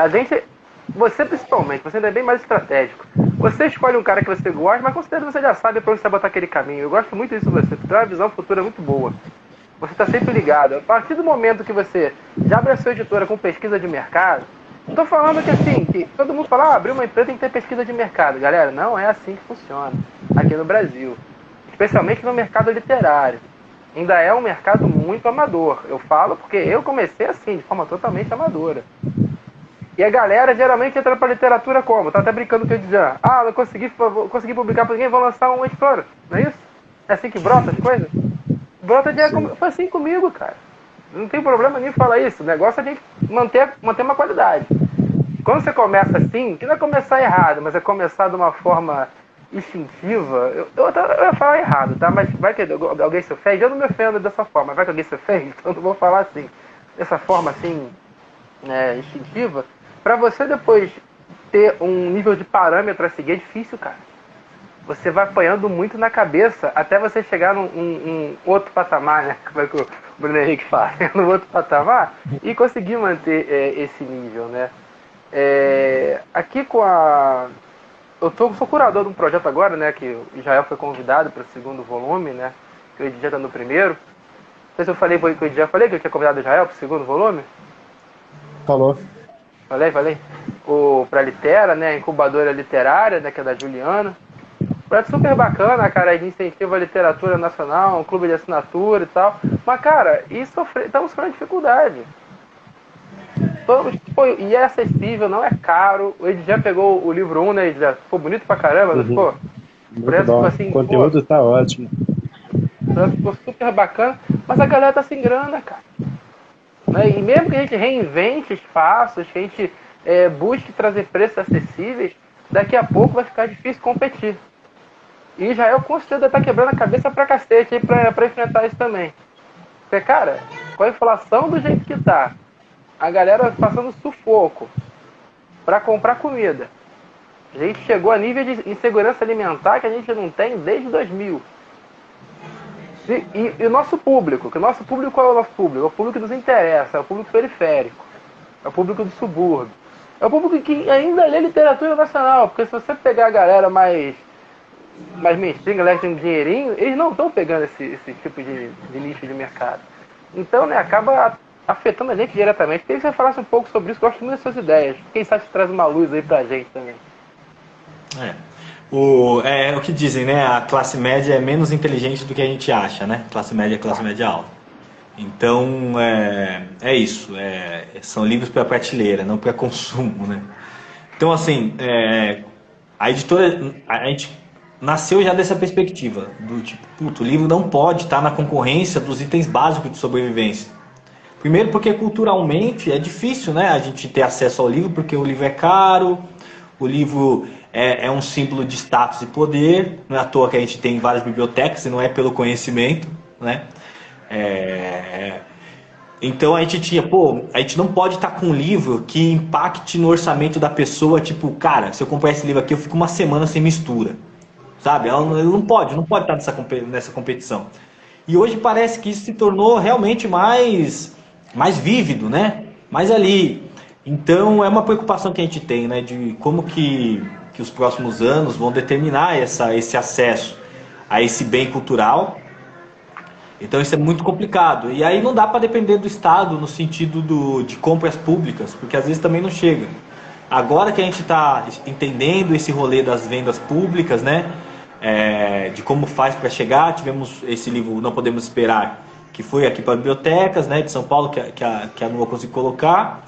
Você principalmente, você ainda é bem mais estratégico. Você escolhe um cara que você gosta, mas com certeza você já sabe para onde você vai botar aquele caminho. Eu gosto muito disso de você, você tem uma visão futura muito boa. Você está sempre ligado. A partir do momento que você já abre a sua editora com pesquisa de mercado, não estou falando que assim, que todo mundo fala, abrir uma empresa tem que ter pesquisa de mercado. Galera, não é assim que funciona aqui no Brasil. Especialmente no mercado literário. Ainda é um mercado muito amador. Eu falo porque eu comecei assim, de forma totalmente amadora. E a galera geralmente entra pra literatura como? Tá até brincando com o Edjan. Não consegui publicar pra ninguém, vou lançar uma editora. Não é isso? É assim que brota as coisas? Brota foi assim comigo, cara. Não tem problema nenhum falar isso. O negócio é a gente manter uma qualidade. Quando você começa assim, que não é começar errado, mas é começar de uma forma instintiva, eu ia falar errado, tá? Mas vai que alguém se ofende, eu não me ofendo dessa forma. Vai que alguém se ofende, então eu não vou falar assim. Dessa forma assim, instintiva. Pra você depois ter um nível de parâmetro a seguir é difícil, cara. Você vai apanhando muito na cabeça até você chegar num outro patamar, né? Como é que o Bruno Henrique fala? No outro patamar e conseguir manter esse nível, né? Aqui com eu sou curador de um projeto agora, né? Que o Israel foi convidado para o segundo volume, né? Que o Edjan está no primeiro. Não sei se eu falei com o Edjan, que eu tinha convidado o Israel para o segundo volume. Falou. Falei. Pra Litera, né? A incubadora literária, né? Que é da Juliana. Projeto super bacana, cara, de incentivo à literatura nacional, um clube de assinatura e tal. Mas, cara, estamos sofrendo dificuldade. E é acessível, não é caro. Ele já pegou o livro 1, né? Ele já ficou bonito pra caramba, mas, pô. Muito bom. Assim, o conteúdo tá ótimo. Ficou super bacana, mas a galera tá sem grana, cara. né? E mesmo que a gente reinvente espaços, que a gente busque trazer preços acessíveis, daqui a pouco vai ficar difícil competir. E Israel com certeza está quebrando a cabeça pra cacete aí pra enfrentar isso também. Porque, cara, com a inflação do jeito que tá, a galera passando sufoco para comprar comida. A gente chegou a nível de insegurança alimentar que a gente não tem desde 2000. E o nosso público, que o nosso público, qual é o nosso público? É o público que nos interessa, é o público periférico, é o público do subúrbio. É o público que ainda lê literatura nacional, porque se você pegar a galera mais mainstream, galera que tem um dinheirinho, eles não estão pegando esse tipo de nicho de mercado. Então, né, acaba afetando a gente diretamente. Queria que você falasse um pouco sobre isso, gosto muito das suas ideias. Quem sabe te traz uma luz aí pra gente também. O que dizem, né? A classe média é menos inteligente do que a gente acha, né? Classe média alta. Então, é isso. São livros para prateleira, não para consumo, né? Então, assim, a editora, a gente nasceu já dessa perspectiva, do tipo, o livro não pode estar na concorrência dos itens básicos de sobrevivência. Primeiro porque culturalmente é difícil, né, a gente ter acesso ao livro, porque o livro é caro, o livro é um símbolo de status e poder, não é à toa que a gente tem várias bibliotecas e não é pelo conhecimento, né? Então a gente não pode estar com um livro que impacte no orçamento da pessoa, tipo, cara, se eu comprar esse livro aqui eu fico uma semana sem mistura, sabe? Ele não pode estar nessa competição. E hoje parece que isso se tornou realmente mais vívido, né? Mais ali. Então é uma preocupação que a gente tem, né? De como que os próximos anos vão determinar esse acesso a esse bem cultural. Então isso é muito complicado. E aí não dá para depender do Estado no sentido de compras públicas, porque às vezes também não chega. Agora que a gente está entendendo esse rolê das vendas públicas, né? De como faz para chegar, tivemos esse livro Não Podemos Esperar, que foi aqui para bibliotecas, né, de São Paulo, que a Nua conseguiu colocar.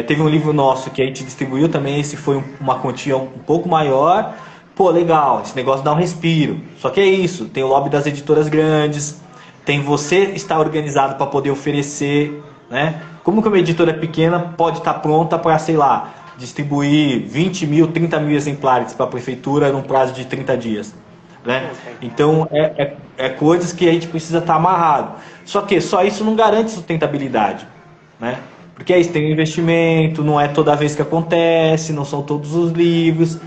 Teve um livro nosso que a gente distribuiu também, esse foi uma quantia um pouco maior. Pô, legal, esse negócio dá um respiro. Só que é isso, tem o lobby das editoras grandes, tem você estar organizado para poder oferecer, né? Como que uma editora pequena pode estar pronta para, sei lá, distribuir 20 mil, 30 mil exemplares para a prefeitura num prazo de 30 dias? Né? Então, coisas que a gente precisa estar amarrado. Só que só isso não garante sustentabilidade, né? Porque aí tem um investimento, não é toda vez que acontece, não são todos os livros.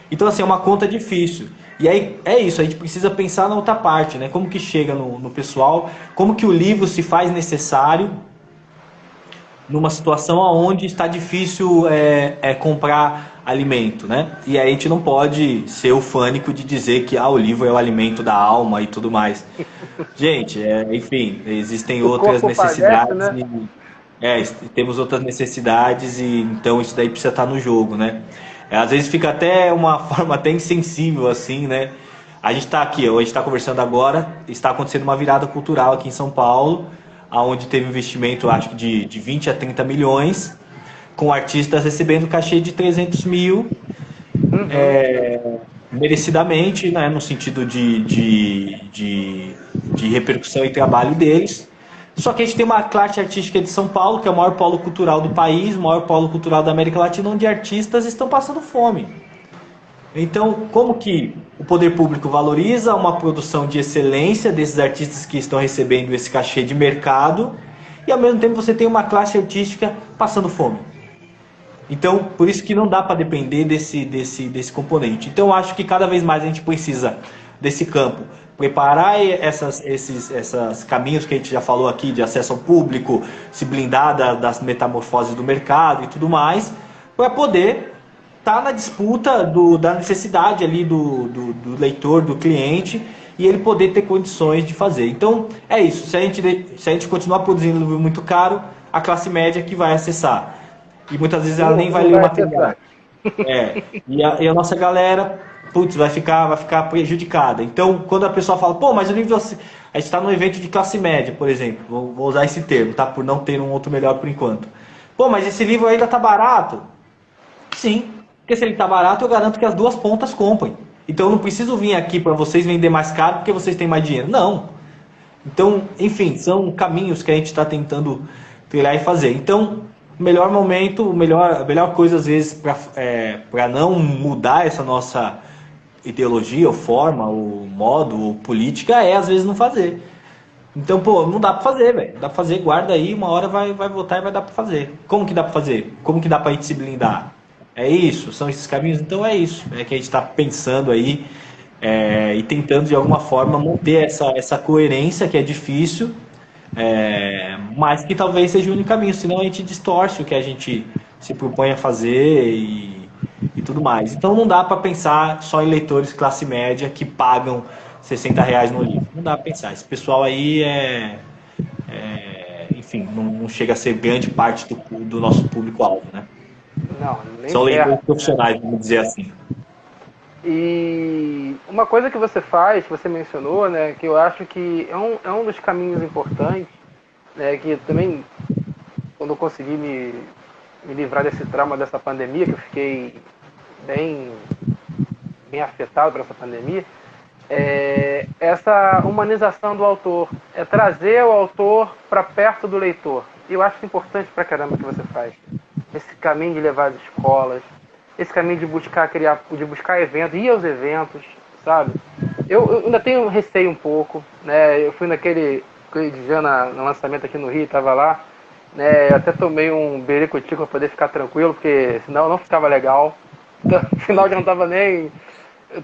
Então, assim, é uma conta difícil. E aí é isso, a gente precisa pensar na outra parte, né? Como que chega no pessoal, como que o livro se faz necessário numa situação onde está difícil comprar alimento, né? E aí a gente não pode ser ufânico de dizer que o livro é o alimento da alma e tudo mais. Gente, enfim, existem outras necessidades, padece, né? Temos outras necessidades e então isso daí precisa estar no jogo, né? Às vezes fica até uma forma até insensível assim, né? A gente está aqui, hoje está conversando agora, está acontecendo uma virada cultural aqui em São Paulo, onde teve investimento, acho que de 20 a 30 milhões, com artistas recebendo cachê de 300 mil, merecidamente, né, no sentido de repercussão e trabalho deles. Só que a gente tem uma classe artística de São Paulo, que é o maior polo cultural do país, o maior polo cultural da América Latina, onde artistas estão passando fome. Então, como que o poder público valoriza uma produção de excelência desses artistas que estão recebendo esse cachê de mercado e ao mesmo tempo você tem uma classe artística passando fome? Então, por isso que não dá para depender desse componente. Então, eu acho que cada vez mais a gente precisa desse campo, preparar esses caminhos que a gente já falou aqui de acesso ao público, se blindar das metamorfoses do mercado e tudo mais, para poder estar na disputa da necessidade ali do leitor, do cliente, e ele poder ter condições de fazer. Então, é isso. Se a gente continuar produzindo livro muito caro, a classe média que vai acessar. E muitas vezes ela nem vai ler o material. E a nossa galera, vai ficar prejudicada. Então, quando a pessoa fala, pô, mas o livro... A gente está num evento de classe média, por exemplo. Vou usar esse termo, tá? Por não ter um outro melhor por enquanto. Pô, mas esse livro ainda tá barato? Sim. Porque se ele está barato, eu garanto que as duas pontas comprem. Então eu não preciso vir aqui para vocês vender mais caro porque vocês têm mais dinheiro. Não. Então, enfim, são caminhos que a gente está tentando trilhar e fazer. Então, o melhor momento, a melhor coisa às vezes para não mudar essa nossa ideologia, ou forma, ou modo, ou política, é às vezes não fazer. Então, pô, não dá pra fazer, velho. Dá pra fazer, guarda aí, uma hora vai voltar e vai dar pra fazer. Como que dá pra fazer? Como que dá pra gente se blindar? É isso? São esses caminhos? Então é isso. É que a gente tá pensando aí e tentando de alguma forma manter essa coerência que é difícil, mas que talvez seja o único caminho, senão a gente distorce o que a gente se propõe a fazer e tudo mais. Então não dá para pensar só em leitores classe média que pagam R$ 60 no livro. Não dá para pensar. Esse pessoal aí enfim, não chega a ser grande parte do nosso público-alvo, né? Não, nem São perto, leitores profissionais, vamos dizer assim. E uma coisa que você faz, que você mencionou, né, que eu acho que é um dos caminhos importantes, né, que também, quando eu consegui me livrar desse trauma, dessa pandemia, que eu fiquei bem afetado por essa pandemia, essa humanização do autor, trazer o autor para perto do leitor. E eu acho importante pra caramba que você faz. Esse caminho de levar as escolas, esse caminho de buscar eventos, ir aos eventos, sabe? Eu ainda tenho receio um pouco, né? Eu fui naquele dia no lançamento aqui no Rio, estava lá, né? Eu até tomei um bericutico para poder ficar tranquilo, porque senão não ficava legal. Então, no final já não tava nem... Eu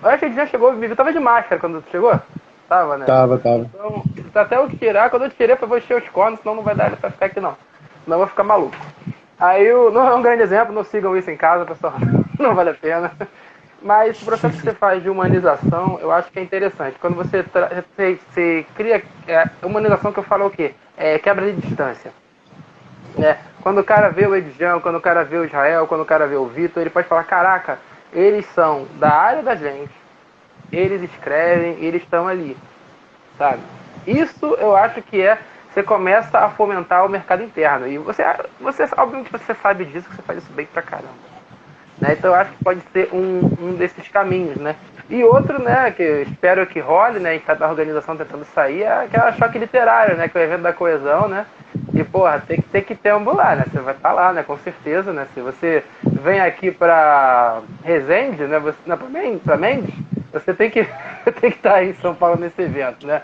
acho que ele já chegou, eu tava de máscara quando chegou. Tava, né? Tava. Então, até eu tirar, quando eu tirei, eu vou encher os cornos, senão não vai dar pra ficar aqui não. Senão eu vou ficar maluco. Aí, não é um grande exemplo, não sigam isso em casa, pessoal. Não vale a pena. Mas o processo que você faz de humanização, eu acho que é interessante. Quando você cria... humanização que eu falo é o quê? Quebra de distância. Quando o cara vê o Edjan, quando o cara vê o Israel, quando o cara vê o Vitor, ele pode falar, caraca, eles são da área da gente, eles escrevem, eles estão ali, sabe? Isso eu acho que você começa a fomentar o mercado interno. E você obviamente você sabe disso, que você faz isso bem pra caramba. Né? Então eu acho que pode ser um desses caminhos, né? E outro, né, que eu espero que role, né, a gente tá da organização tentando sair, é aquela choque literário, né, que é o evento da coesão, né? E, porra, tem que tembular, né? Você vai estar lá, né? Com certeza, né? Se você vem aqui pra Resende, né? Pra Mendes, você tem que estar aí em São Paulo nesse evento, né?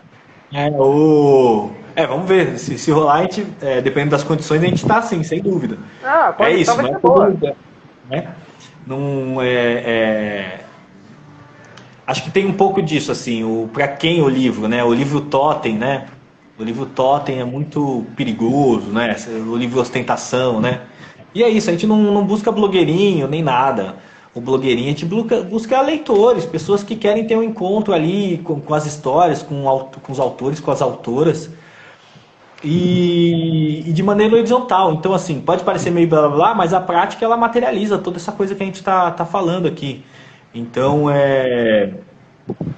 Vamos ver. Se rolar, a gente, dependendo das condições, a gente tá assim, sem dúvida. A condição isso, vai ser boa. Né? Não Acho que tem um pouco disso, assim, para quem o livro, né? O livro totem, né? O livro totem é muito perigoso, né? O livro ostentação, né? E é isso, a gente não busca blogueirinho nem nada. O blogueirinho a gente busca leitores, pessoas que querem ter um encontro ali com as histórias, com os autores, com as autoras. E de maneira horizontal. Então, assim, pode parecer meio blá blá blá, mas a prática ela materializa toda essa coisa que a gente tá falando aqui. Então,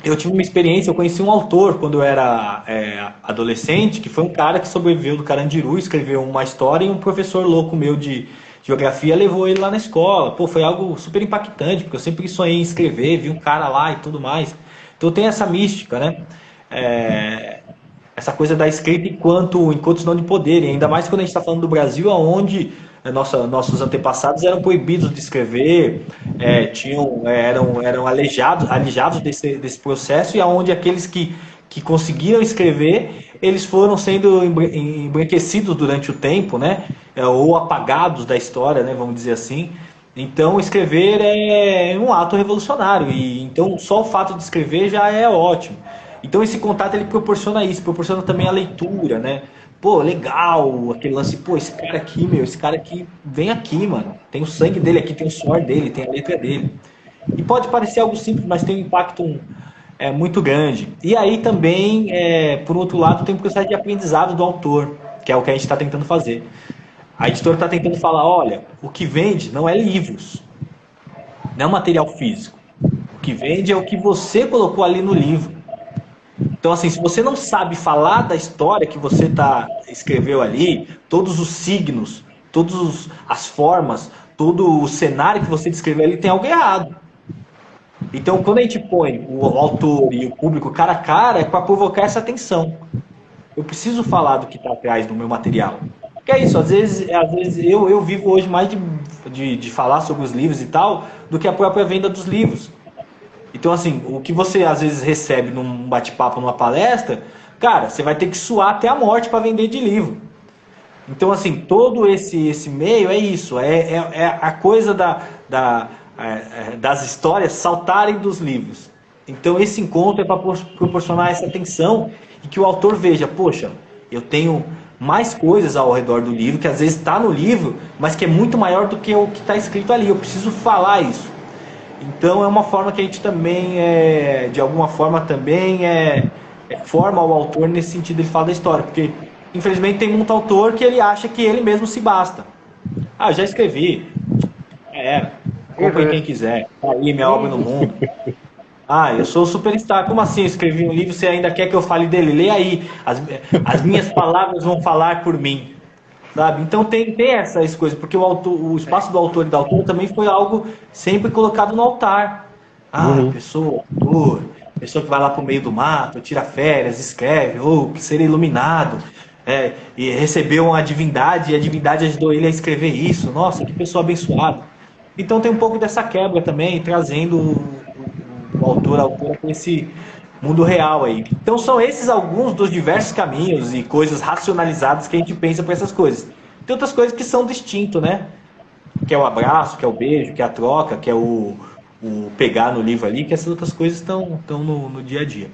eu tive uma experiência, eu conheci um autor quando eu era adolescente, que foi um cara que sobreviveu do Carandiru, escreveu uma história e um professor louco meu de geografia levou ele lá na escola. Pô, foi algo super impactante, porque eu sempre sonhei em escrever, vi um cara lá e tudo mais. Então tem essa mística, né? Essa coisa da escrita enquanto sinal de poder, e ainda mais quando a gente está falando do Brasil, onde nossos antepassados eram proibidos de escrever, eram alijados desse processo, e aonde aqueles que conseguiram escrever, eles foram sendo embranquecidos durante o tempo, né? Ou apagados da história, né? Vamos dizer assim. Então, escrever é um ato revolucionário, e então só o fato de escrever já é ótimo. Então esse contato ele proporciona isso, proporciona também a leitura, né? Pô, legal, aquele lance, pô, esse cara aqui vem aqui, mano. Tem o sangue dele aqui, tem o suor dele, tem a letra dele. E pode parecer algo simples, mas tem um impacto muito grande. E aí também, por outro lado, tem o processo de aprendizado do autor, que é o que a gente está tentando fazer. A editora está tentando falar, olha, o que vende não é livros, não é material físico. O que vende é o que você colocou ali no livro. Então, assim, se você não sabe falar da história que você escreveu ali, todos os signos, todas as formas, todo o cenário que você descreveu ali, tem algo errado. Então, quando a gente põe o autor e o público cara a cara, é para provocar essa atenção. Eu preciso falar do que está atrás do meu material. Que é isso, às vezes eu vivo hoje mais de falar sobre os livros e tal, do que a própria venda dos livros. Então, assim, o que você às vezes recebe num bate-papo, numa palestra, cara, você vai ter que suar até a morte para vender de livro. Então, assim, todo esse meio é isso, é a coisa das histórias saltarem dos livros. Então, esse encontro é para proporcionar essa atenção e que o autor veja, poxa, eu tenho mais coisas ao redor do livro, que às vezes está no livro, mas que é muito maior do que o que está escrito ali. Eu preciso falar isso. Então é uma forma que a gente também, de alguma forma também forma o autor nesse sentido de falar da história. Porque, infelizmente, tem muito autor que ele acha que ele mesmo se basta. Ah, já escrevi. Comprem quem quiser. Tá aí minha obra no mundo. Ah, eu sou superstar. Como assim? Eu escrevi um livro, você ainda quer que eu fale dele? Lê aí. As minhas palavras vão falar por mim. Sabe? Então tem essas coisas, porque o espaço do autor e da autora também foi algo sempre colocado no altar. Pessoa que vai lá pro meio do mato, tira férias, escreve, que ser iluminado, e recebeu uma divindade, e a divindade ajudou ele a escrever isso. Nossa, que pessoa abençoada. Então tem um pouco dessa quebra também, trazendo o autor, a autora para esse mundo real aí. Então são esses alguns dos diversos caminhos e coisas racionalizadas que a gente pensa para essas coisas. Tem outras coisas que são distintas, né? Que é o abraço, que é o beijo, que é a troca, que é o pegar no livro ali, que essas outras coisas estão no dia a dia.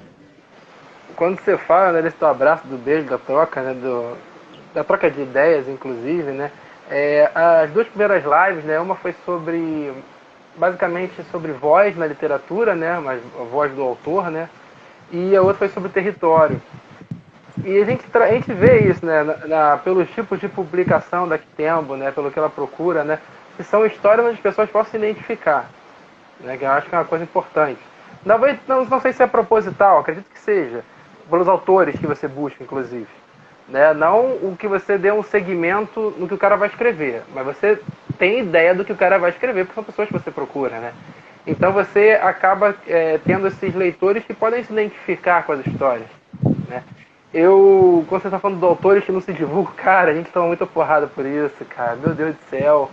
Quando você fala, né, desse do abraço, do beijo, da troca, né, da troca de ideias, inclusive, né? As duas primeiras lives, né? Uma foi basicamente sobre voz na literatura, né? Mas a voz do autor, né? E a outra foi sobre território. E a gente vê isso, né, pelos tipos de publicação da Quitembo, né, pelo que ela procura, né, que são histórias onde as pessoas possam se identificar, né, que eu acho que é uma coisa importante. Não sei se é proposital, acredito que seja, pelos autores que você busca, inclusive. Né, não o que você dê um segmento no que o cara vai escrever, mas você tem ideia do que o cara vai escrever, porque são pessoas que você procura, né. Então você acaba tendo esses leitores que podem se identificar com as histórias, né. Quando você está falando de autores que não se divulgam, cara, a gente toma muita porrada por isso, cara, meu Deus do céu.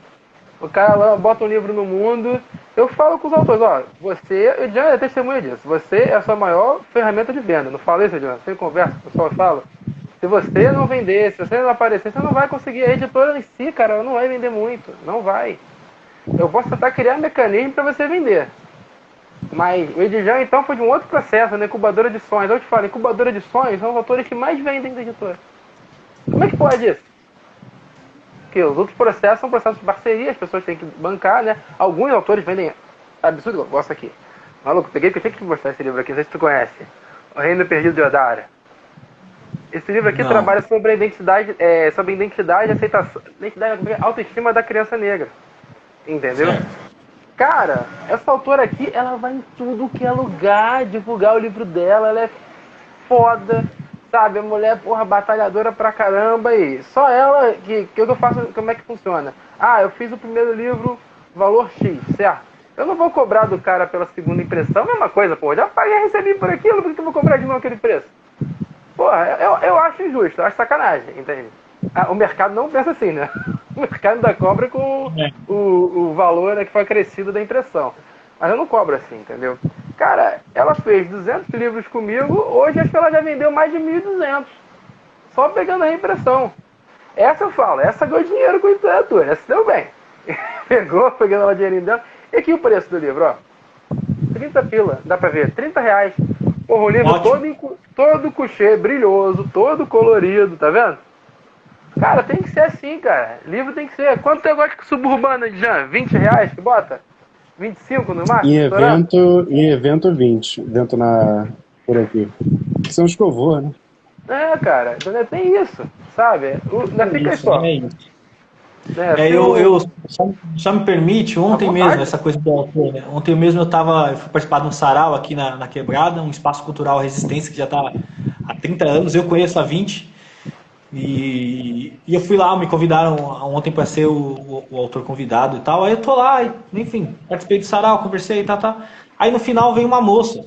O cara lá bota um livro no mundo, eu falo com os autores, o John é testemunha disso, você é a sua maior ferramenta de venda, não fala isso, John? Você conversa, o pessoal fala, se você não vender, se você não aparecer, você não vai conseguir, a editora em si, cara, ela não vai vender muito, não vai. Eu posso tentar criar um mecanismo para você vender. Mas o Edjan, então, foi de um outro processo, né? Incubadora de sonhos. Eu te falo, incubadora de sonhos são os autores que mais vendem da editora. Como é que pode isso? Porque os outros processos são processos de parceria, as pessoas têm que bancar, né? Alguns autores vendem absurdo, eu gosto aqui. Maluco, peguei porque eu tinha que te mostrar esse livro aqui, não sei se tu conhece. O Reino Perdido de Odara. Esse livro aqui trabalha sobre a identidade, aceitação, autoestima da criança negra. Entendeu? Certo. Cara, essa autora aqui, ela vai em tudo que é lugar divulgar o livro dela, ela é foda, sabe? A mulher, batalhadora pra caramba e só ela, que eu faço, como é que funciona? Eu fiz o primeiro livro, valor X, certo? Eu não vou cobrar do cara pela segunda impressão, mesma coisa, já paguei e recebi por aquilo, por que eu vou cobrar de novo aquele preço? Eu acho injusto, eu acho sacanagem, entende? O mercado não pensa assim, né? O mercado ainda cobra com o valor, né, que foi acrescido da impressão. Mas eu não cobro assim, entendeu? Cara, ela fez 200 livros comigo, hoje acho que ela já vendeu mais de 1.200. Só pegando a reimpressão. Essa eu falo, essa ganhou dinheiro com literatura, essa deu bem. Pegando o dinheirinho dela. E aqui o preço do livro, 30 pila, dá pra ver, 30 reais. O livro todo couchê, brilhoso, todo colorido, tá vendo? Cara, tem que ser assim, cara. Livro tem que ser. Quanto eu gosto de Suburbana, Jean? 20 reais que bota? 25 no máximo? Em evento 20, por aqui. São os que eu vou, né? Cara, tem isso, sabe? Ainda fica só. Só me permite, ontem mesmo, essa coisa do autor, né? Ontem mesmo eu fui participar de um sarau aqui na Quebrada, um espaço cultural Resistência que já está há 30 anos, eu conheço há 20. E eu fui lá, me convidaram ontem para ser o autor convidado e tal. Aí eu tô lá, enfim, participei do sarau, conversei e tal. Aí no final veio uma moça.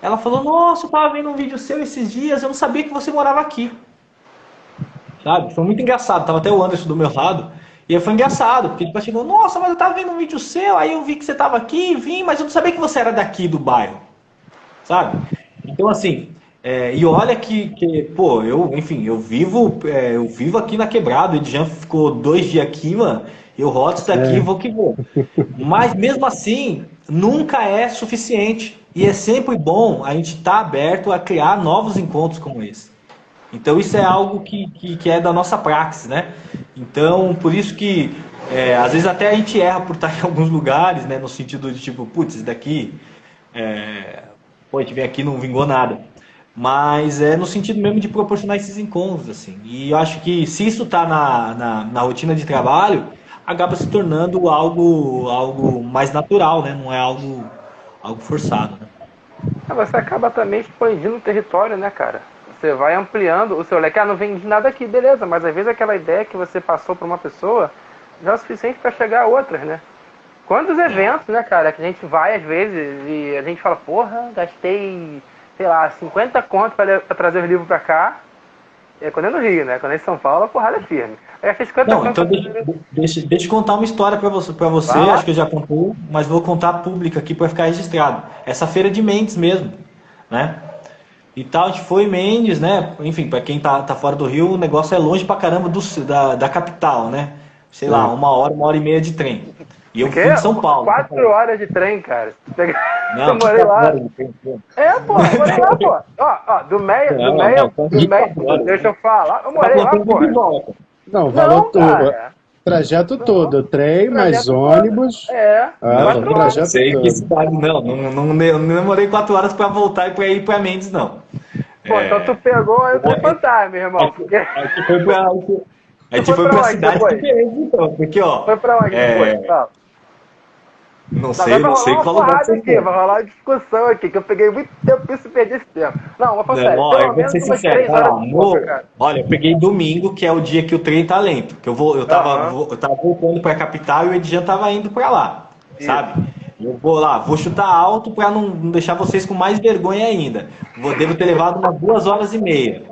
Ela falou: nossa, eu tava vendo um vídeo seu esses dias, eu não sabia que você morava aqui. sabe? Foi muito engraçado, tava até o Anderson do meu lado, e aí foi engraçado, porque ele chegou, nossa, mas eu tava vendo um vídeo seu, aí eu vi que você tava aqui, vim, mas eu não sabia que você era daqui do bairro, sabe? Então, assim, e olha pô, enfim, eu vivo aqui na Quebrada, o Edjan ficou 2 dias aqui, mano, eu rodo isso daqui e vou que vou. Mas mesmo assim, nunca é suficiente. E é sempre bom a gente estar aberto a criar novos encontros como esse. Então isso é algo que é da nossa praxis, né? Então, por isso que às vezes até a gente erra por estar em alguns lugares, né? No sentido de tipo, putz, isso daqui, pô, a gente vem aqui e não vingou nada. Mas é no sentido mesmo de proporcionar esses encontros, assim. E eu acho que se isso está na rotina de trabalho, acaba se tornando algo mais natural, né? Não é algo forçado, né? Você acaba também expandindo o território, né, cara? Você vai ampliando o seu leque. Ah, não vende nada aqui, beleza, mas às vezes aquela ideia que você passou para uma pessoa já é o suficiente para chegar a outras, né? Quantos eventos, né, cara, que a gente vai às vezes e a gente fala, porra, gastei, sei lá, 50 conto para trazer os livros para cá. Quando é no Rio, né? Quando é em São Paulo, a porrada é firme. Aí gastei 50 Não, conto então pra... deixa eu contar uma história para você, acho que eu já contei, mas vou contar pública aqui para ficar registrado. Essa feira de Mendes mesmo, né? E tal, a gente foi em Mendes, né? Enfim, para quem tá fora do Rio, o negócio é longe pra caramba da capital, né? Sei lá, 1 hora e meia de trem. E eu fui em São Paulo. 4 horas de trem, cara. Não, eu morei lá. Pô, eu morei lá, pô. Ó, do Meia, deixa eu falar. Eu morei lá, pô. Não, valor todo. Trajeto todo, trem, mais ônibus. Trajeto sei todo. Que cidade, não demorei 4 horas pra voltar e pra ir pra Mendes, não. Pô, então tu pegou aí o Trem Fantasma, irmão. Porque... A gente foi pra cidade diferente, então. Porque, ó. Foi pra onde depois? Fala. Não sei qual lugar você aqui, vai rolar uma discussão aqui, que eu peguei muito tempo isso e perdi esse tempo. Não, mas sério, pelo menos umas 3 horas. Cara. Olha, eu peguei domingo, que é o dia que o trem tá lento. Que eu tava voltando pra capital e o Edjan tava indo pra lá, sabe? Eu vou chutar alto pra não deixar vocês com mais vergonha ainda. Devo ter levado umas 2 horas e meia,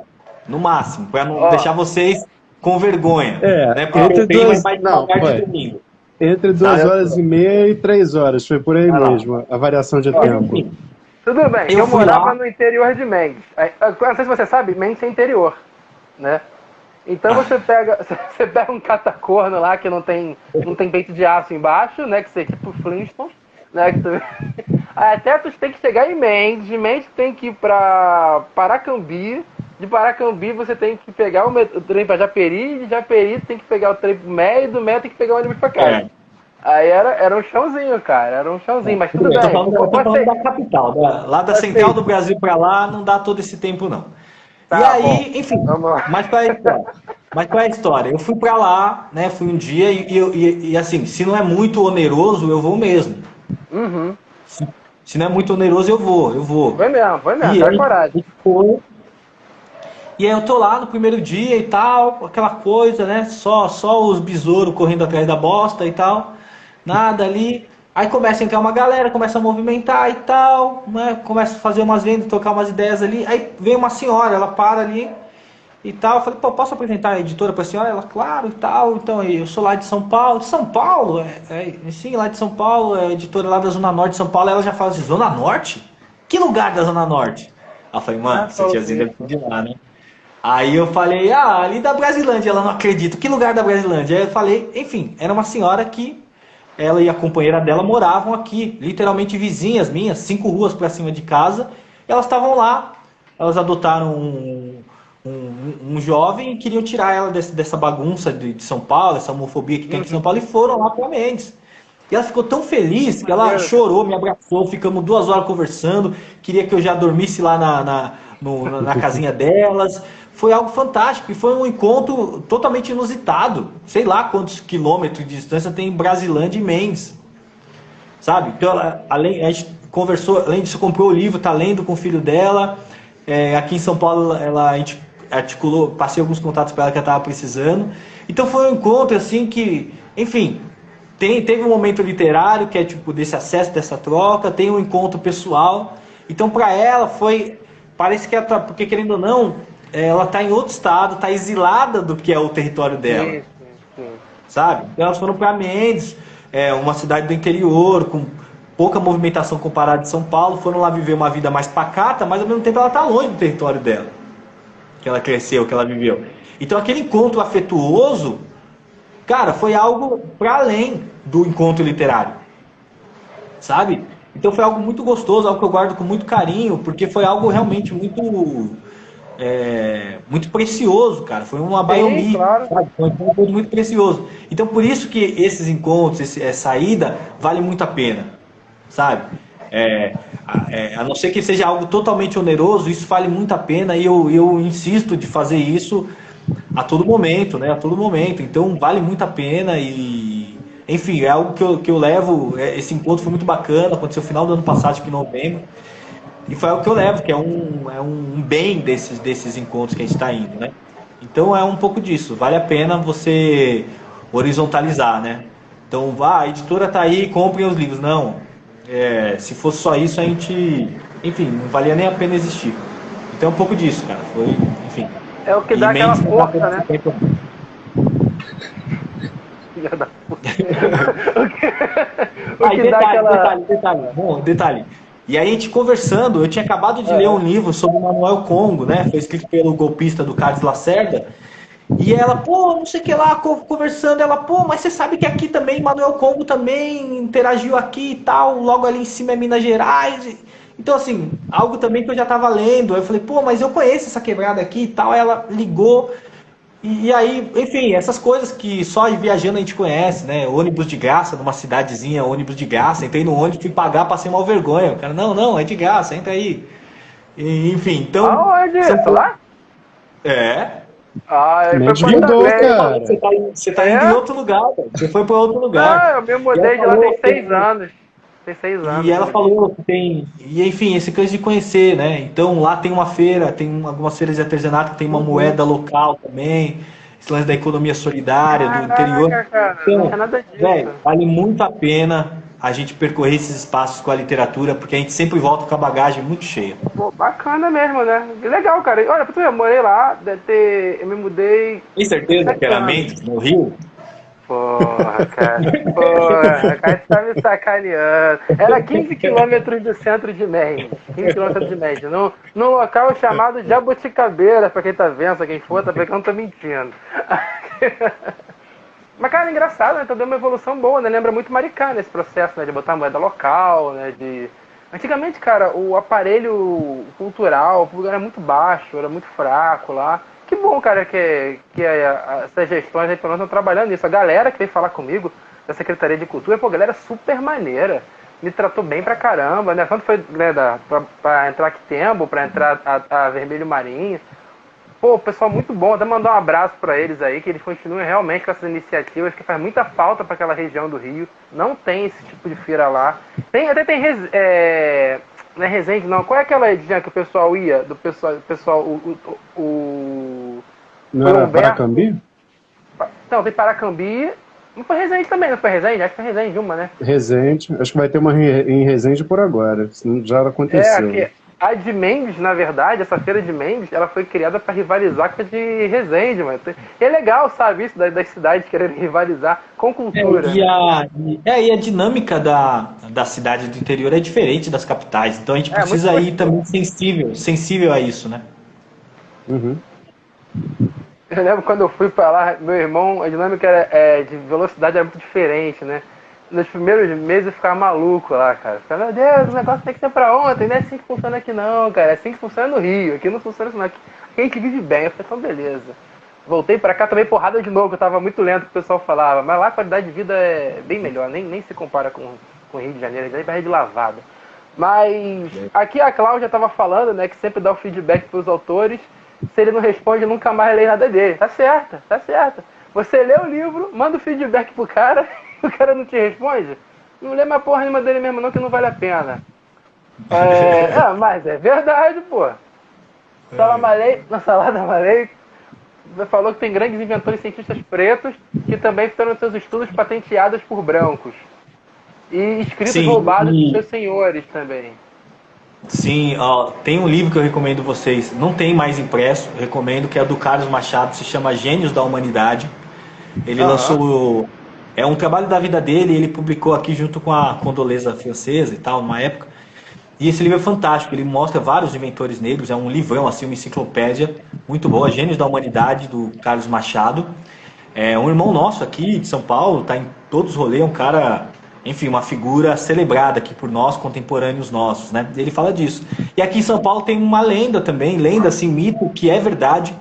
no máximo, pra não deixar vocês com vergonha. Né? Porque o trem vai mais devagar de domingo. Entre 2 horas e meia e 3 horas, foi por aí mesmo, a variação de tempo. Tudo bem, eu morava no interior de Mendes. Não sei se você sabe, Mendes é interior, né? Então você pega um catacorno lá que não tem peito de aço embaixo, né? Que você é tipo Flintstones, né? Até tu tem que chegar em Mendes, de Mendes tem que ir pra Paracambi, de Paracambi você tem que pegar o trem pra Japeri, de Japeri tem que pegar o trem pro Meia, e do Meia tem que pegar o ônibus pra casa. Aí era um chãozinho, cara, era um chãozinho, mas tudo bem. Eu tô falando da capital, lá da central do Brasil pra lá, não dá todo esse tempo, não. Tá, e aí, enfim, mas qual é a história? Eu fui pra lá, né, fui um dia e assim, se não é muito oneroso, eu vou mesmo. Uhum. Se não é muito oneroso, eu vou. Foi mesmo, dá coragem. E aí eu tô lá no primeiro dia e tal, aquela coisa, né? Só os besouros correndo atrás da bosta e tal. Nada ali. Aí começa a entrar uma galera, começa a movimentar e tal, né? Começa a fazer umas vendas, trocar umas ideias ali. Aí vem uma senhora, ela para ali e tal. Eu falei, pô, posso apresentar a editora pra senhora? Ela, claro e tal. Então, eu sou lá de São Paulo. De São Paulo? Sim, lá de São Paulo, é editora lá da Zona Norte de São Paulo. Ela já fala assim, Zona Norte? Que lugar da Zona Norte? Aí eu falei, mano, essa tiazinha deve ser de lá, né? Aí eu falei, ali da Brasilândia, ela não acredita. Que lugar da Brasilândia? Aí eu falei, enfim, era uma senhora que ela e a companheira dela moravam aqui, literalmente vizinhas minhas, 5 ruas pra cima de casa. E elas estavam lá, elas adotaram um jovem e queriam tirar ela dessa bagunça de São Paulo, essa homofobia que tem aqui em São Paulo, e foram lá pra Mendes. E ela ficou tão feliz que ela chorou, me abraçou, ficamos 2 horas conversando, queria que eu já dormisse lá na casinha delas. Foi algo fantástico e foi um encontro totalmente inusitado. Sei lá quantos quilômetros de distância tem Brasilândia e Mendes. Sabe? Então, a gente conversou, além disso, comprou o livro, tá lendo com o filho dela. Aqui em São Paulo, a gente articulou, passei alguns contatos para ela que ela estava precisando. Então foi um encontro assim que, enfim, teve um momento literário, que é tipo desse acesso, dessa troca, tem um encontro pessoal. Então para ela foi, parece que porque querendo ou não, ela está em outro estado, está exilada do que é o território dela. Sim, sim, sim. Sabe? Então elas foram para Mendes, uma cidade do interior, com pouca movimentação comparada de São Paulo, foram lá viver uma vida mais pacata, mas ao mesmo tempo ela está longe do território dela, que ela cresceu, que ela viveu. Então aquele encontro afetuoso, cara, foi algo para além do encontro literário, sabe? Então foi algo muito gostoso, algo que eu guardo com muito carinho, porque foi algo realmente muito precioso, cara. Foi uma biomídia, claro. sabe? Foi um encontro muito precioso. Então por isso que esses encontros, essa ida, vale muito a pena, sabe? A não ser que seja algo totalmente oneroso, isso vale muito a pena e eu insisto de fazer isso a todo momento, né? A todo momento. Então vale muito a pena e, enfim, é algo que eu levo. Esse encontro foi muito bacana, aconteceu no final do ano passado, acho que em novembro. E foi algo que eu levo, que é um bem desses encontros que a gente está indo, né? Então é um pouco disso. Vale a pena você horizontalizar, né? Então, a editora tá aí, comprem os livros. Não. Se fosse só isso, a gente... Enfim, não valia nem a pena existir. Então é um pouco disso, cara. Foi, enfim. É o que dá aquela força, né? Filha da puta. O que dá aquela... Detalhe. E aí a gente conversando, eu tinha acabado de ler um livro sobre o Manuel Congo, né? Foi escrito pelo golpista do Carlos Lacerda. E ela, pô, não sei o que lá, conversando, ela, pô, mas você sabe que aqui também, Manuel Congo também interagiu aqui e tal, logo ali em cima é Minas Gerais. Então, assim, algo também que eu já tava lendo. Aí eu falei, pô, mas eu conheço essa quebrada aqui e tal. Aí ela ligou. E aí, enfim, essas coisas que só viajando a gente conhece, né? Ônibus de graça, numa cidadezinha, ônibus de graça. Entrei no ônibus, fui pagar, passei mal vergonha. O cara, não, é de graça, entra aí. Enfim, então... Aonde é isso? Lá? Me ajudou, cara. Você tá indo em outro lugar, cara. Você foi para outro lugar. Eu me mudei de lá tem 6 anos. Tem 6 anos. E ela falou que tem... E, enfim, esse coisa de conhecer, né? Então, lá tem uma feira, tem algumas feiras de artesanato que tem uma moeda local também. Esse lance da economia solidária, do interior. Cara, então, não é nada disso. Véio, vale muito a pena a gente percorrer esses espaços com a literatura, porque a gente sempre volta com a bagagem muito cheia. Pô, bacana mesmo, né? Que legal, cara. Olha, eu morei lá, eu me mudei... Tem certeza que era Mendes, no Rio? Porra, cara, você tá me sacaneando. Era 15 quilômetros do centro de Mendes. 15 quilômetros de Mendes. Num local chamado Jabuticabeira, pra quem tá vendo, quem for, tá vendo que eu não tô mentindo. Mas, cara, é engraçado, né? Então deu uma evolução boa, né? Lembra muito Maricá nesse processo, né? De botar moeda local, né? Antigamente, cara, o aparelho cultural era muito baixo, era muito fraco lá. Que bom, cara, que essas gestões aí pelo menos estão trabalhando nisso. A galera que veio falar comigo da Secretaria de Cultura, pô, galera super maneira. Me tratou bem pra caramba, né? Tanto foi, né, pra entrar aqui Tembo, pra entrar a Vermelho Marinho. Pô, pessoal muito bom. Até mandar um abraço pra eles aí, que eles continuem realmente com essas iniciativas, que faz muita falta pra aquela região do Rio. Não tem esse tipo de feira lá. Até tem não é Resende, não. Qual é aquela região que o pessoal ia? Não era Paracambi? Não, tem Paracambi. Não foi Resende também, não foi Resende? Acho que foi Resende uma, né? Resende. Acho que vai ter uma em Resende por agora. Já aconteceu. A de Mendes, na verdade, essa feira de Mendes, ela foi criada para rivalizar com a de Resende, mano. E é legal, sabe, isso das cidades quererem rivalizar com cultura. E a dinâmica da cidade do interior é diferente das capitais, então a gente precisa ir também sensível a isso, né? Uhum. Eu lembro quando eu fui para lá, meu irmão, a dinâmica de velocidade era muito diferente, né? Nos primeiros meses eu ficava maluco lá, cara. Ficava, meu Deus, o negócio tem que ser pra ontem, não é assim que funciona aqui não, cara. É assim que funciona no Rio, aqui não funciona assim não. Aqui a gente vive bem. Eu falei, então beleza. Voltei pra cá, tomei porrada de novo, que eu tava muito lento, que o pessoal falava. Mas lá a qualidade de vida é bem melhor, nem se compara com o Rio de Janeiro, a gente vai de lavada. Mas aqui a Cláudia tava falando, né, que sempre dá o feedback pros autores. Se ele não responde, nunca mais lê nada dele. Tá certo. Você lê o livro, manda o feedback pro cara, o cara não te responde, não lê mais porra nenhuma dele mesmo não, que não vale a pena. Mas é verdade, pô. Salada Malay falou que tem grandes inventores cientistas pretos que também fizeram seus estudos patenteados por brancos. E escritos roubados dos seus senhores também. Sim, ó, tem um livro que eu recomendo vocês, não tem mais impresso, recomendo, que é do Carlos Machado, se chama Gênios da Humanidade. Ele Aham. lançou. É um trabalho da vida dele, ele publicou aqui junto com a Condoleza Francesa e tal, numa época. E esse livro é fantástico, ele mostra vários inventores negros, é um livrão, assim, uma enciclopédia muito boa, Gênios da Humanidade, do Carlos Machado. É um irmão nosso aqui de São Paulo, tá em todos os rolês, é um cara, enfim, uma figura celebrada aqui por nós, contemporâneos nossos, né? Ele fala disso. E aqui em São Paulo tem uma lenda também, lenda, assim, mito, que é verdade.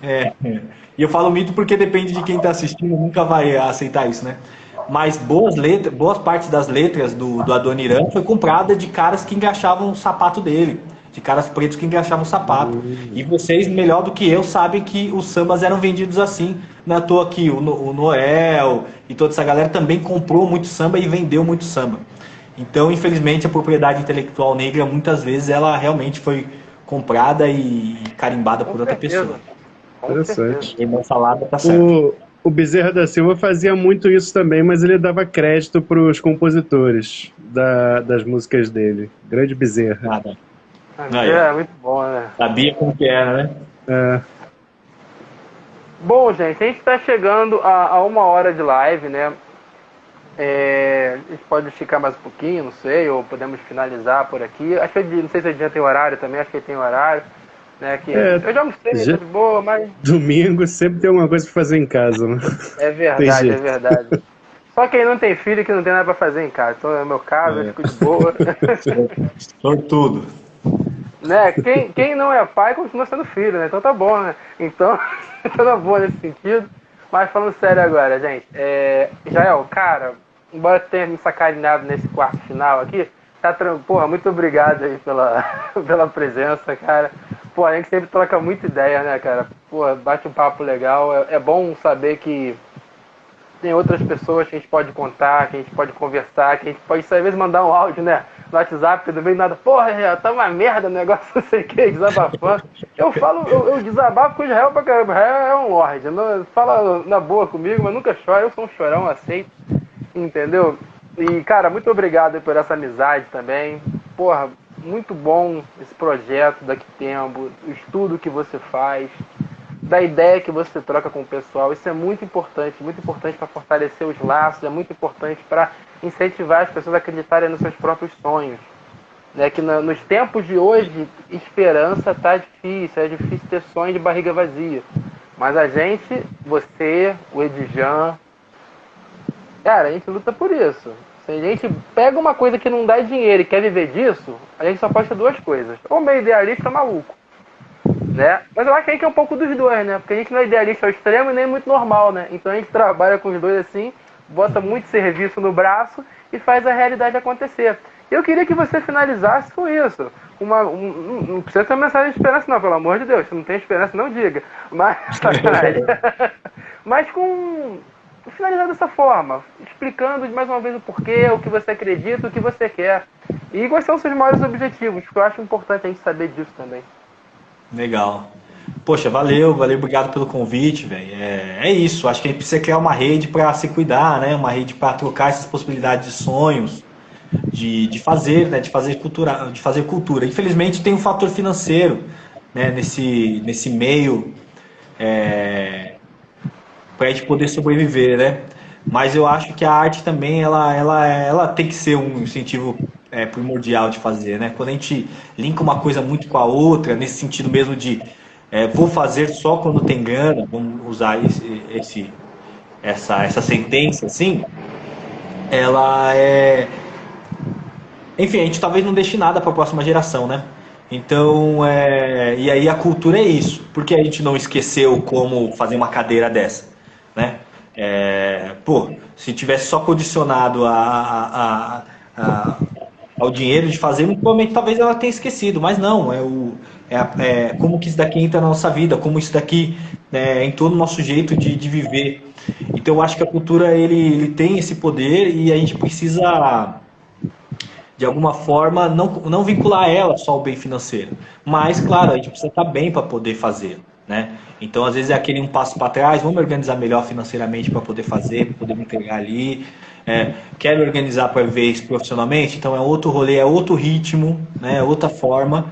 É, e eu falo mito porque depende de quem está assistindo, nunca vai aceitar isso, né? Mas boas letras, boas partes das letras do Adoniran foi comprada de caras que engraxavam o sapato dele, de caras pretos que engraxavam o sapato. E vocês, melhor do que eu, sabem que os sambas eram vendidos assim. Não é à toa que o Noel e toda essa galera também comprou muito samba e vendeu muito samba. Então, infelizmente, a propriedade intelectual negra, muitas vezes, ela realmente foi comprada e carimbada Com por outra pessoa. certeza. Com certeza. Interessante. E irmão Salada tá certo. O Bezerra da Silva fazia muito isso também, mas ele dava crédito para os compositores das músicas dele. Grande Bezerra. Nada. Aí, ó. É muito bom, né? Sabia como que era, né? É. Bom, gente, a gente está chegando a 1 hora de live, né? A gente pode esticar mais um pouquinho, não sei, ou podemos finalizar por aqui. Acho que não sei se a gente tem horário também, acho que tem horário. Né, que eu já almocei, tá de boa, mas. Domingo sempre tem alguma coisa para fazer em casa, né? É verdade, é verdade. Só quem não tem filho que não tem nada pra fazer em casa. Então, no meu caso, eu fico de boa. Sortudo. Né? Quem não é pai continua sendo filho, né? Então tá bom, né? Então, tá boa nesse sentido. Mas falando sério agora, gente. Jael, cara, embora tenha me sacaneado nesse quarto final aqui, porra, muito obrigado aí pela presença, cara. Pô, a gente sempre troca muita ideia, né, cara? Pô, bate um papo legal. É bom saber que tem outras pessoas que a gente pode contar, que a gente pode conversar, que a gente pode, às vezes, mandar um áudio, né? No WhatsApp, não vem nada. Porra, Israel, tá uma merda o negócio, não sei o que, desabafando. Eu desabafo com o Israel pra caramba. O Israel é um lorde. Fala na boa comigo, mas nunca chora. Eu sou um chorão, aceito. Entendeu? E, cara, muito obrigado por essa amizade também. Porra, muito bom esse projeto daqui tempo, o estudo que você faz, da ideia que você troca com o pessoal. Isso é muito importante para fortalecer os laços, é muito importante para incentivar as pessoas a acreditarem nos seus próprios sonhos. Né? Que nos tempos de hoje, esperança tá difícil, é difícil ter sonho de barriga vazia. Mas a gente, você, o Edjan, cara, a gente luta por isso. Se a gente pega uma coisa que não dá dinheiro e quer viver disso, a gente só pode ter duas coisas. Ou meio idealista ou maluco. Né? Mas eu acho que a gente é um pouco dos dois, né? Porque a gente não é idealista ao extremo e nem muito normal, né? Então a gente trabalha com os dois assim, bota muito serviço no braço e faz a realidade acontecer. Eu queria que você finalizasse com isso. Não precisa ter uma mensagem de esperança não, pelo amor de Deus. Se não tem esperança, não diga. Mas, mas finalizar dessa forma, explicando mais uma vez o porquê, o que você acredita, o que você quer. E quais são os seus maiores objetivos, porque eu acho importante a gente saber disso também. Legal. Poxa, valeu, obrigado pelo convite, velho. É isso, acho que a gente precisa criar uma rede para se cuidar, né? Uma rede para trocar essas possibilidades de sonhos, de fazer, né? De fazer cultura. Infelizmente tem um fator financeiro, né? Nesse meio, para a gente poder sobreviver, né? Mas eu acho que a arte também ela tem que ser um incentivo primordial de fazer, né? Quando a gente linka uma coisa muito com a outra, nesse sentido mesmo de vou fazer só quando tem grana, vamos usar essa sentença assim, ela enfim, a gente talvez não deixe nada para a próxima geração, né? Então, e aí a cultura é isso. Por que a gente não esqueceu como fazer uma cadeira dessa, né? Se tivesse só condicionado ao dinheiro de fazer, provavelmente talvez ela tenha esquecido, mas não, como que isso daqui entra na nossa vida, como isso daqui entrou no nosso jeito de viver. Então eu acho que a cultura ele tem esse poder e a gente precisa, de alguma forma, não vincular ela só ao bem financeiro, mas claro, a gente precisa estar bem para poder fazer, né? Então às vezes é aquele um passo para trás, vamos organizar melhor financeiramente para poder fazer, para poder me entregar ali. quero organizar para ver isso profissionalmente, então é outro rolê, é outro ritmo, né, outra forma,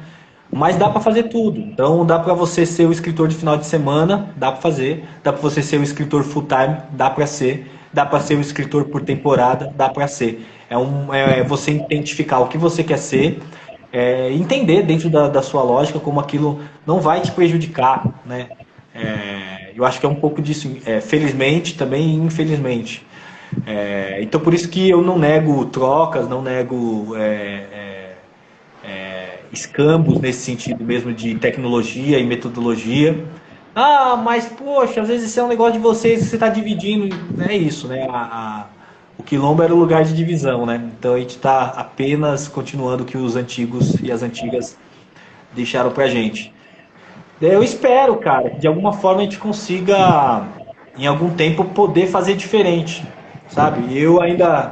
mas dá para fazer tudo. Então dá para você ser o escritor de final de semana, dá para fazer, dá para você ser o escritor full time, dá para ser, dá para ser o escritor por temporada, dá para ser. É você identificar o que você quer ser, entender dentro da sua lógica como aquilo não vai te prejudicar, né? Eu acho que é um pouco disso, felizmente também e infelizmente. Então por isso que eu não nego trocas, não nego escambos nesse sentido mesmo de tecnologia e metodologia. Ah, mas poxa, às vezes isso é um negócio de vocês que você está dividindo. É isso, né? O quilombo era o lugar de divisão, né? Então a gente está apenas continuando o que os antigos e as antigas deixaram pra gente. Eu espero, cara, que de alguma forma a gente consiga, em algum tempo, poder fazer diferente, sabe? Eu ainda,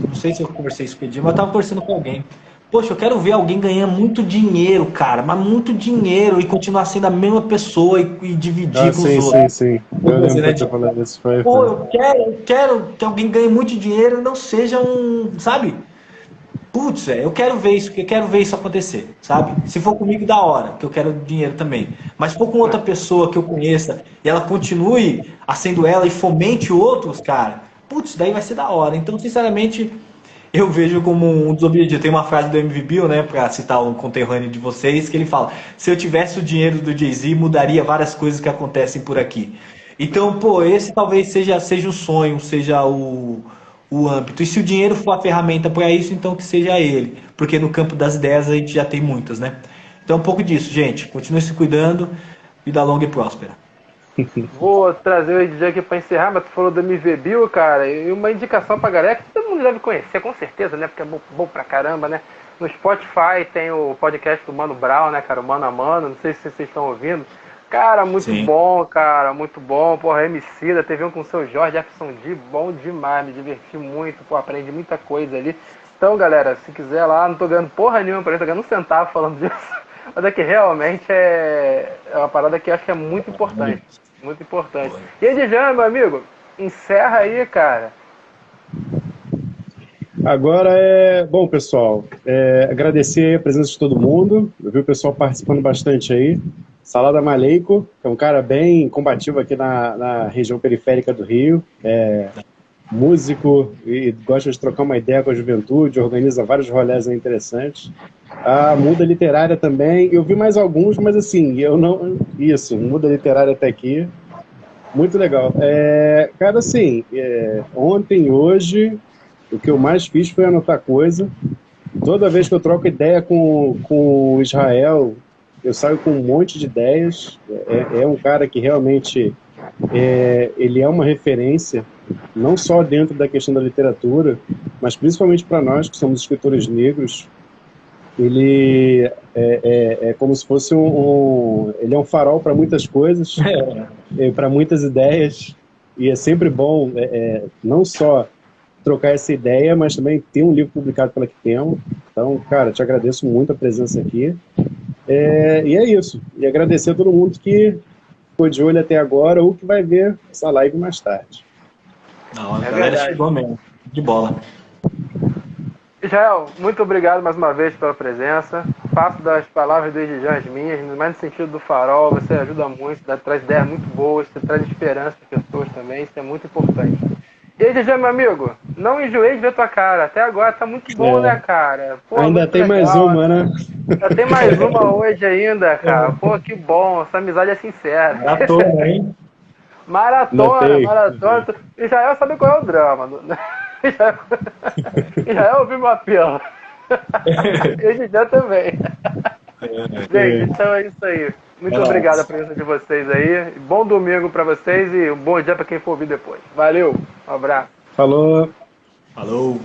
não sei se eu conversei isso com o Edir, mas eu tava conversando com alguém. Poxa, eu quero ver alguém ganhar muito dinheiro, cara, mas muito dinheiro e continuar sendo a mesma pessoa e dividir com os outros. Sim. Eu lembro que você falando isso. Pô, eu quero que alguém ganhe muito dinheiro e não seja sabe? Putz, eu quero ver isso, eu quero ver isso acontecer, sabe? Se for comigo, da hora, que eu quero dinheiro também. Mas se for com outra pessoa que eu conheça e ela continue sendo ela e fomente outros, cara, putz, daí vai ser da hora. Então, sinceramente, eu vejo como um dos objetivos. Tem uma frase do MV Bill, né, pra citar um conterrâneo de vocês, que ele fala: se eu tivesse o dinheiro do Jay-Z, mudaria várias coisas que acontecem por aqui. Então, pô, esse talvez seja o sonho, seja o âmbito. E se o dinheiro for a ferramenta para isso, então que seja ele. Porque no campo das ideias a gente já tem muitas, né? Então, um pouco disso, gente. Continue se cuidando. Vida longa e próspera. Vou trazer o Edir aqui para encerrar, mas tu falou do MV Bill, cara, e uma indicação pra galera que todo mundo deve conhecer, com certeza, né? Porque é bom pra caramba, né? No Spotify tem o podcast do Mano Brown, né, cara? O Mano a Mano, não sei se vocês estão ouvindo. Cara, muito Sim. bom, cara, muito bom. Porra, Emicida, teve um com o seu Jorge Jefferson D, bom demais, me diverti muito, pô, aprendi muita coisa ali. Então, galera, se quiser lá, não tô ganhando porra nenhuma pra isso, tô ganhando um centavo falando disso. Mas é que realmente é uma parada que eu acho que é muito importante. Muito importante. E Edjan, meu amigo, encerra aí, cara. Agora bom, pessoal, agradecer a presença de todo mundo. Eu vi o pessoal participando bastante aí. Salada Maleico, que é um cara bem combativo aqui na região periférica do Rio. Músico e gosta de trocar uma ideia com a juventude, organiza vários rolés interessantes. A Muda Literária também. Eu vi mais alguns, mas assim, eu não... Isso, Muda Literária até aqui. Muito legal. Cara, assim, ontem e hoje, o que eu mais fiz foi anotar coisa. Toda vez que eu troco ideia com o Israel, eu saio com um monte de ideias. É um cara que realmente ele é uma referência, não só dentro da questão da literatura, mas principalmente para nós que somos escritores negros. Ele é como se fosse ele é um farol para muitas coisas, para muitas ideias, e é sempre bom não só trocar essa ideia, mas também ter um livro publicado pela Quitemo. Então, cara, te agradeço muito a presença aqui. E é isso. E agradecer a todo mundo que ficou de olho até agora ou que vai ver essa live mais tarde. Não, a galera chegou mesmo. De bola. Israel, muito obrigado mais uma vez pela presença. Faço das palavras do Edjan as minhas, mais no sentido do farol. Você ajuda muito, traz ideias muito boas, você traz esperança para as pessoas também, isso é muito importante. E Edjan, meu amigo, não enjoei de ver tua cara. Até agora tá muito bom, né, cara? Pô, ainda tem legal, mais uma, né? Já tem mais uma hoje ainda, cara. Pô, que bom, essa amizade é sincera. Maratona, hein? Maratona. Israel sabe qual é o drama. Israel ouviu meu apelo. E Edjan também. Gente, então é isso aí. Muito obrigado a presença de vocês aí. Bom domingo pra vocês e um bom dia pra quem for ouvir depois. Valeu, um abraço. Falou. Falou.